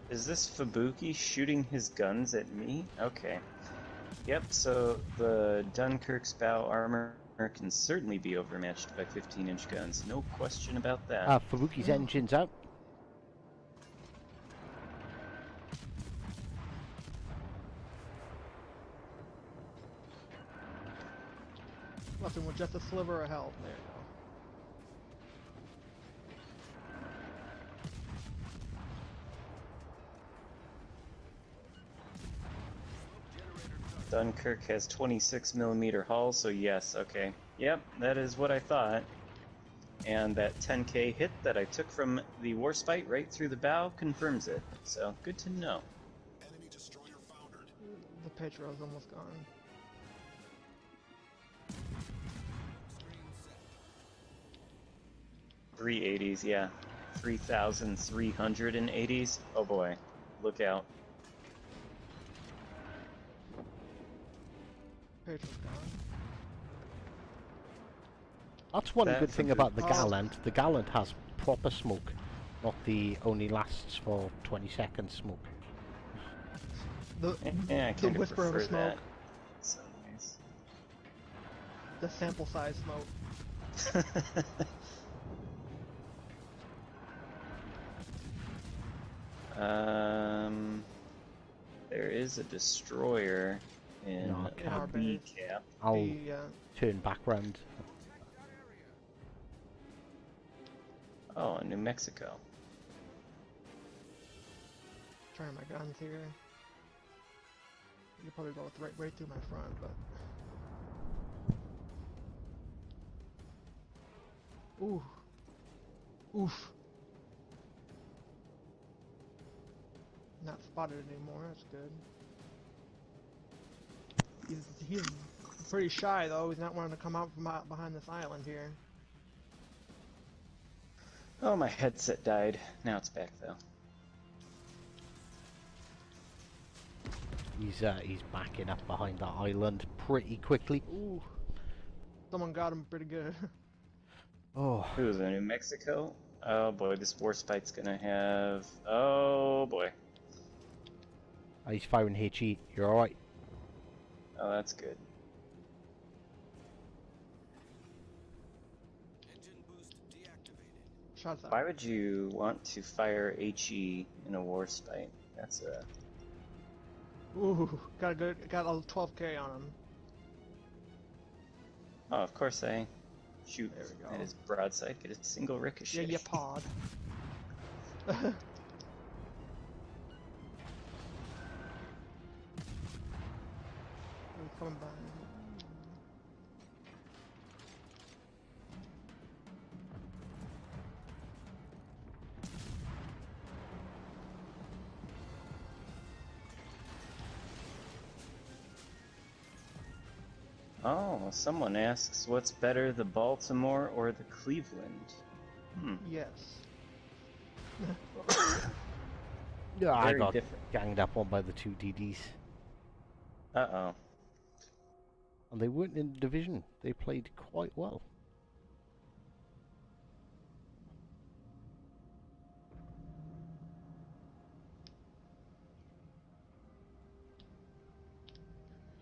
Is this Fabuki shooting his guns at me? Okay. Yep, so the Dunkirk's bow armor can certainly be overmatched by 15-inch guns. No question about that. Fabuki's engine's out. Left him with just a sliver of health. There you go. Dunkirk has 26mm hull, so yes, okay. Yep, that is what I thought. And that 10k hit that I took from the Warspite right through the bow confirms it. So, good to know. enemy destroyer foundered. The Petro's almost gone. Screen set. 380s, yeah. 3,380s. Oh boy, look out. Petro's gone. That's one That good thing Fabuki- about the Oh. Gallant. The Gallant has proper smoke, not the only lasts for 20 seconds smoke. The Yeah, I the kind of whisper of prefer smoke. that. in some ways. The sample size smoke. There is a destroyer in No, I the can't. Our B base. cap. I'll The turn back round. Protect that area. Oh, in New Mexico. trying my guns here. You could probably go with right through my front, but. Ooh. Oof. Not spotted anymore. That's good. He's pretty shy though. He's not wanting to come out from behind this island here. Oh, my headset died. Now it's back though. He's backing up behind that island pretty quickly. Ooh, someone got him pretty good. Oh, Who's in New Mexico? Oh boy, this Warspite's gonna have. Oh boy. he's firing HE. You're alright. Oh, that's good. Engine boost deactivated. Shots out. Why would you want to fire HE in a Warspite? That's a. Ooh, got a 12K on him. Oh, of course I shoot There we go. at his broadside, get a single ricochet. Yeah, you pod. He's coming by. Oh, someone asks, what's better, the Baltimore or the Cleveland? Yes. Yeah, I Very got different. ganged up on by the two DDs. Uh-oh. And they weren't in the division. They played quite well.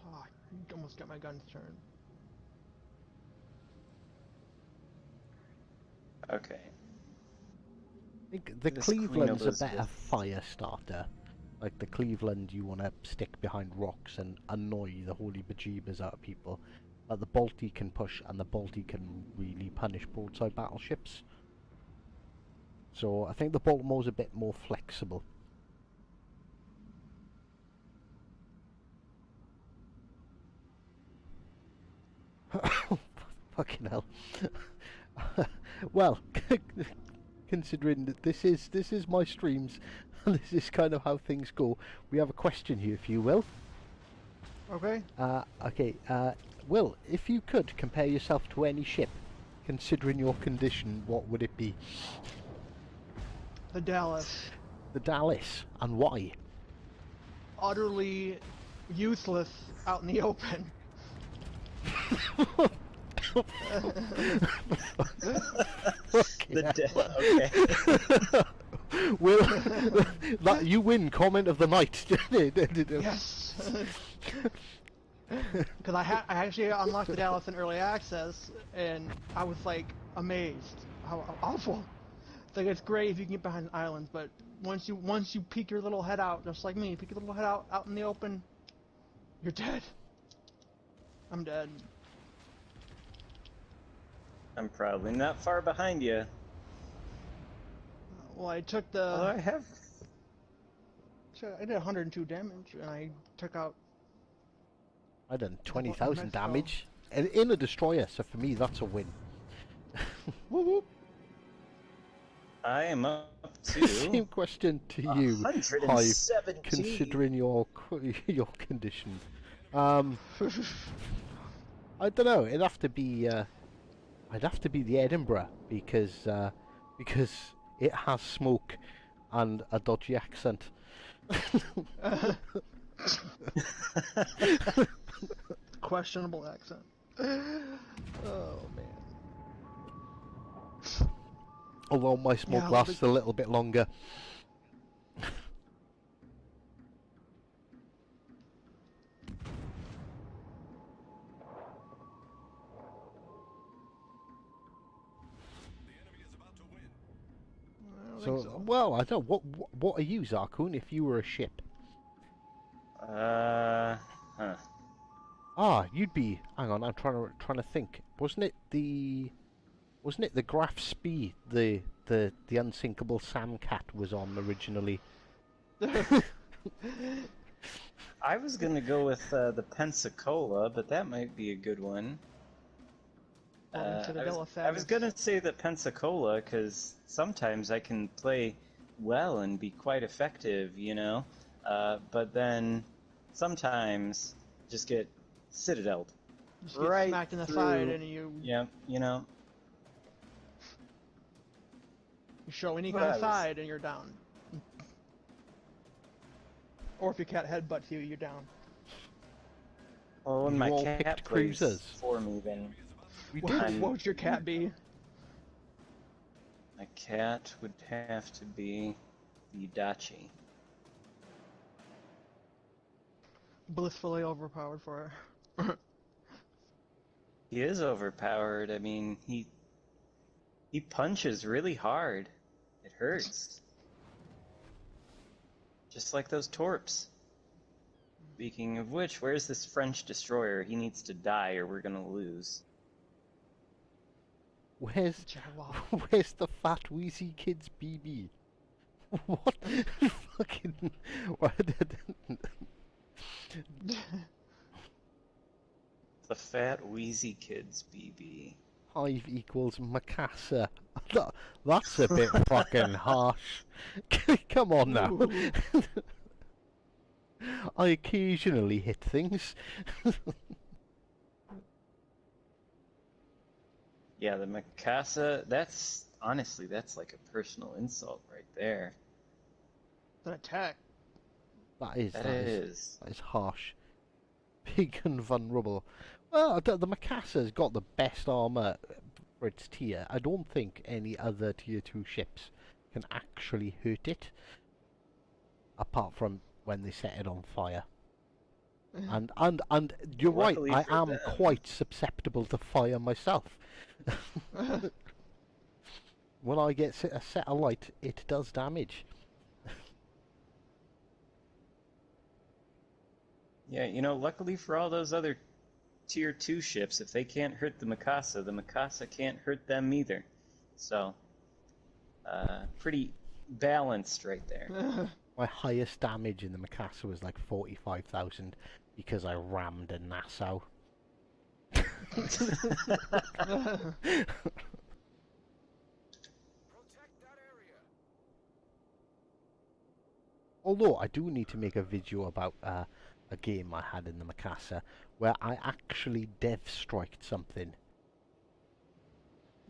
Oh, I almost got my guns turned. Okay. I think the This Cleveland's a Queen better Elizabeth. fire starter. Like the Cleveland, you want to stick behind rocks and annoy the holy bejeebers out of people. But the Balti can push, and the Balti can really punish broadside battleships. So I think the Baltimore's a bit more flexible. Fucking hell. Well, considering that this is my streams and this is kind of how things go, we have a question here, if you will. Okay. Okay. Will, if you could compare yourself to any ship, considering your condition, what would it be? The Dallas. The Dallas, and why? Utterly useless out in the open. Okay. Will, that, you win comment of the night. Yes. Because I actually unlocked the Dallas in early access, and I was like amazed how awful. It's like it's great if you can get behind islands, but once you peek your little head out, just like me, peek your little head out in the open, you're dead. I'm dead. I'm probably not far behind you. Well, I took the. Although I have. I did 102 damage, and I took out. I done I 20,000 messed damage in a destroyer, so for me that's a win. Whoop whoop. I am up to. Same question to you, Hive, 117. considering your condition. I don't know. It'd have to be. I'd have to be the Edinburgh because it has smoke and a dodgy accent. Questionable accent. Oh man. Although my smoke Yeah, lasts a little bit longer. The enemy is about to win. I don't So, think so. well, I don't. What are you, Xurkun, if you were a ship? Huh. Ah, you'd be. Hang on, I'm trying to think. Wasn't it the Graf Spee, the unsinkable Sam Cat was on originally? I was gonna go with the Pensacola, but that might be a good one. Into the I Della was Savage. gonna say the Pensacola because sometimes I can play well and be quite effective, you know. but then sometimes just get citadeled. Just get Right smacked in the through. side and you Yeah, you know. show any What kind I of was- side and you're down. Or if your cat headbutts you, you're down. Well, when You my all cat picked plays cruisers. for me, then We What, did. I'm- what would your cat be? my cat would have to be the Dachi. Blissfully overpowered for her. He is overpowered. I mean, he punches really hard. It hurts. Just like those torps. Speaking of which, where's this French destroyer? He needs to die or we're gonna lose. Where's Jaguar. where's the fat wheezy kid's BB? What fucking? The fat wheezy kid's BB. Hive equals Macassar. That's a bit fucking harsh. Come on now. Ooh. I occasionally hit things. Yeah, the Mikasa, that's honestly, that's like a personal insult right there. It's an attack. That is That is. harsh. Big and vulnerable. Well, the Macassar's got the best armor for its tier. I don't think any other tier 2 ships can actually hurt it, apart from when they set it on fire. And you're Luckily right, I for am them. quite susceptible to fire myself. When I get a set alight, it does damage. Yeah, you know, luckily for all those other tier 2 ships, if they can't hurt the Mikasa can't hurt them either. So, pretty balanced right there. My highest damage in the Macassar was like 45,000 because I rammed a Nassau. Protect that area. Although I do need to make a video about a game I had in the Macassar where I actually dev striked something.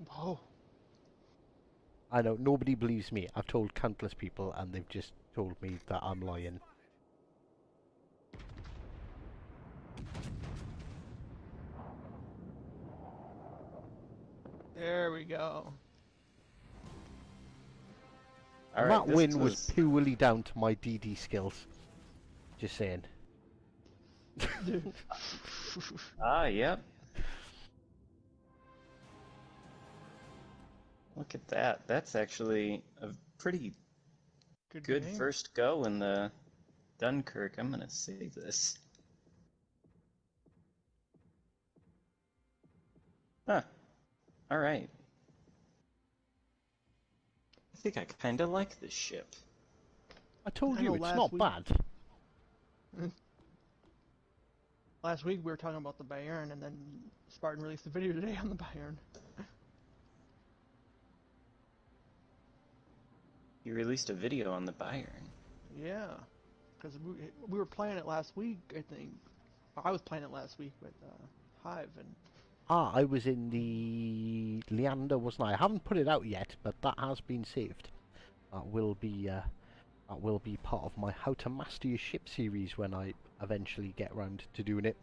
Whoa. I know, nobody believes me. I've told countless people and they've just told me that I'm lying. There we go. All And right, that win was purely down to my DD skills. Just saying. Yep. Look at that. That's actually a pretty good game. first go in the Dunkirk. I'm gonna save this. Huh. All right. I think I kind of like this ship. I told I you, know it's last not week- bad. Last week we were talking about the Bayern, and then Spartan released a video today on the Bayern. You released a video on the Bayern. Yeah, because we were playing it last week, I think. I was playing it last week with Hive, and Ah, I was in the Leander, wasn't I? I haven't put it out yet, but that has been saved. That will be part of my How to Master Your Ship series when I eventually get round to doing it.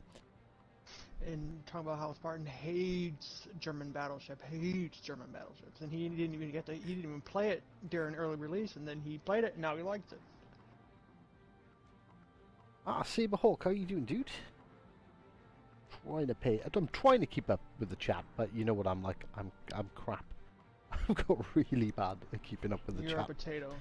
talking about how Spartan hates German battleships, and he didn't even play it during early release, and then he played it, and now he likes it. Ah, Saberhawk, how you doing, dude? I'm trying to keep up with the chat, but you know what I'm like. I'm crap. I've got really bad at keeping up with the You're a chat. potato.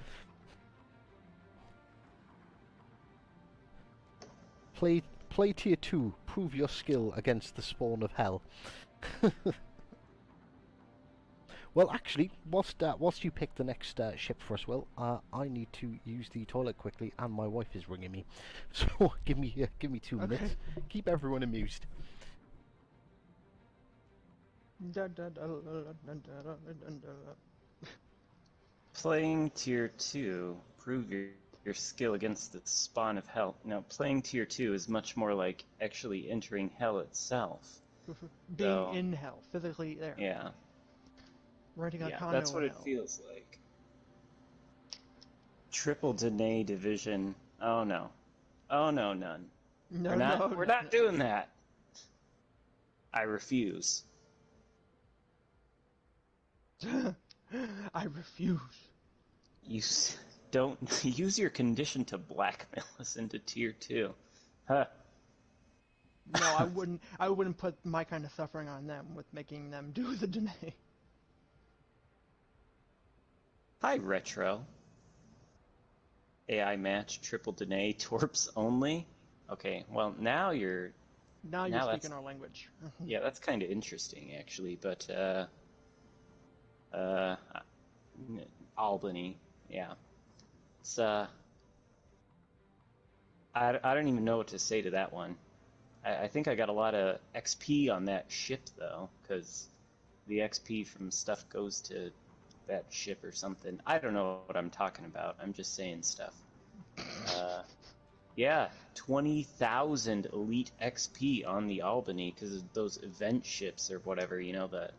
Play tier 2. Prove your skill against the spawn of hell. Well, actually, whilst you pick the next ship for us, Will, I need to use the toilet quickly, and my wife is ringing me. So give me 2 Okay. minutes. Keep everyone amused. Playing tier 2, prove your your skill against the spawn of hell. Now, playing tier 2 is much more like actually entering hell itself. Being So, in hell, physically there. yeah. Renting a Yeah, condo that's what in it hell. feels like. Triple Dene division. Oh no. Oh no, none. No, We're not doing that. I refuse. no. I refuse. You don't use your condition to blackmail us into tier 2. Huh. No, I wouldn't. I wouldn't put my kind of suffering on them with making them do the deny. Hi, Retro. AI match, triple deny, torps only. Okay, well Now you're now speaking that's our language. yeah, that's kind of interesting actually. But uh, Albany, yeah, it's I don't even know what to say to that one. I think I got a lot of XP on that ship though, because the XP from stuff goes to that ship or something. I don't know what I'm talking about. I'm just saying stuff. Yeah, 20,000 elite XP on the Albany because of those event ships or whatever, you know, the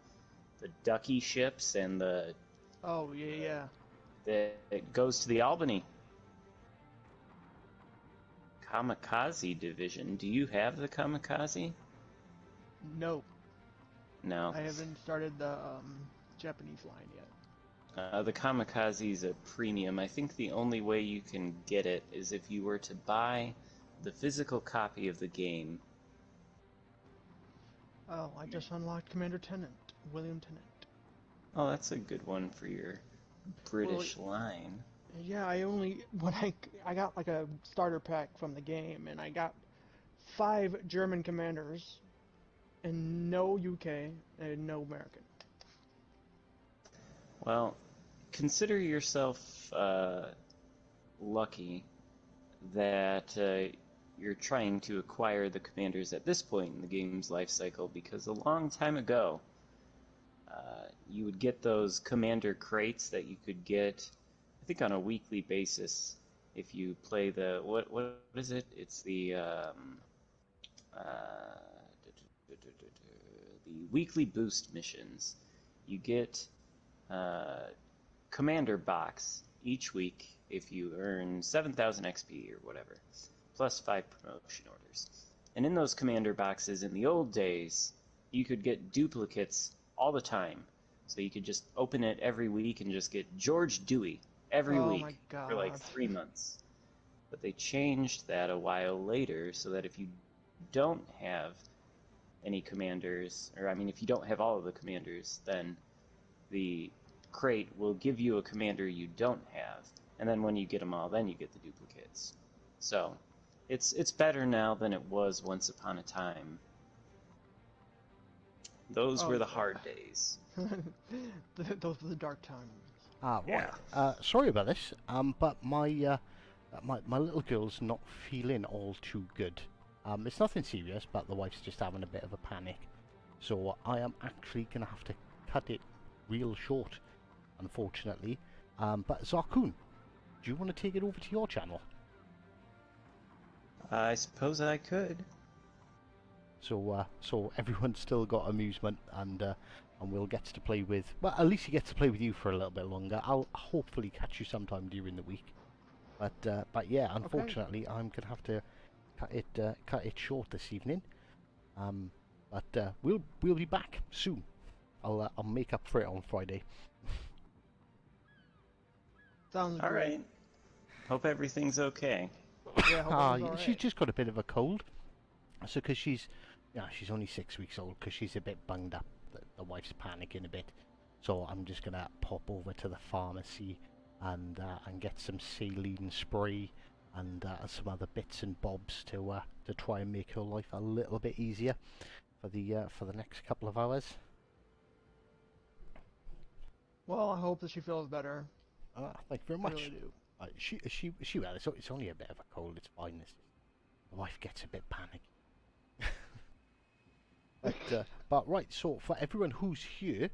Ducky ships and Oh yeah. it goes to the Albany. Kamikaze division. Do you have the Kamikaze? No, No. I haven't started the Japanese line yet. The Kamikaze is a premium. I think the only way you can get it is if you were to buy the physical copy of the game. Oh, I just unlocked Commander Tennant, William Tennant. Oh, that's a good one for your British line. Yeah, I got like a starter pack from the game, and I got 5 German commanders, and no UK and no American. Well, consider yourself lucky that you're trying to acquire the commanders at this point in the game's life cycle, because a long time ago, you would get those commander crates that you could get, I think, on a weekly basis if you play the what is it? It's the weekly boost missions. You get commander box each week if you earn 7,000 XP or whatever, plus 5 promotion orders. And in those commander boxes, in the old days, you could get duplicates all the time. So you could just open it every week and just get George Dewey every Oh my week for like God. 3 months. But they changed that a while later so that if you don't have any commanders, or I mean, if you don't have all of the commanders, then the crate will give you a commander you don't have, and then when you get them all, then you get the duplicates. So it's better now than it was once upon a time. Those were the hard days. Those were the dark times. Right. Yeah. Sorry about this. But my little girl's not feeling all too good. It's nothing serious, but the wife's just having a bit of a panic. So I am actually gonna have to cut it real short, unfortunately. But Xurkun, do you want to take it over to your channel? I suppose I could. So everyone's still got amusement, and we'll get to play with. Well, at least he gets to play with you for a little bit longer. I'll hopefully catch you sometime during the week. But yeah, unfortunately, I'm gonna have to cut it short this evening. But we'll be back soon. I'll make up for it on Friday. Sounds All great. right. Hope everything's okay. Yeah, hope everything's all She's right. just got a bit of a cold. So, because she's only 6 weeks old, because she's a bit bunged up. The wife's panicking a bit. So I'm just gonna pop over to the pharmacy and get some saline spray and some other bits and bobs to try and make her life a little bit easier for the next couple of hours. Well, I hope that she feels better. Thank you very I much. really do. She well, it's only a bit of a cold. It's fine. The wife gets a bit panicky. But right, so for everyone who's here,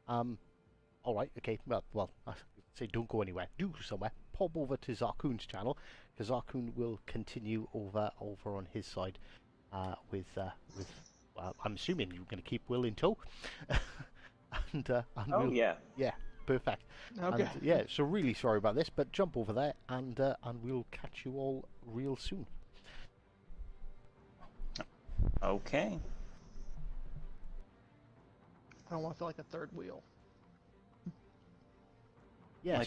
all right, okay, well, I say don't go anywhere. Do somewhere. pop over to Xurkun's channel, because Xurkun will continue over on his side with. Well, I'm assuming you're going to keep Will in tow. and Oh, we'll, yeah. yeah, perfect. Okay. And, yeah, so really sorry about this, but jump over there, and we'll catch you all real soon. Okay. I don't want to feel like a third wheel. Yeah, Like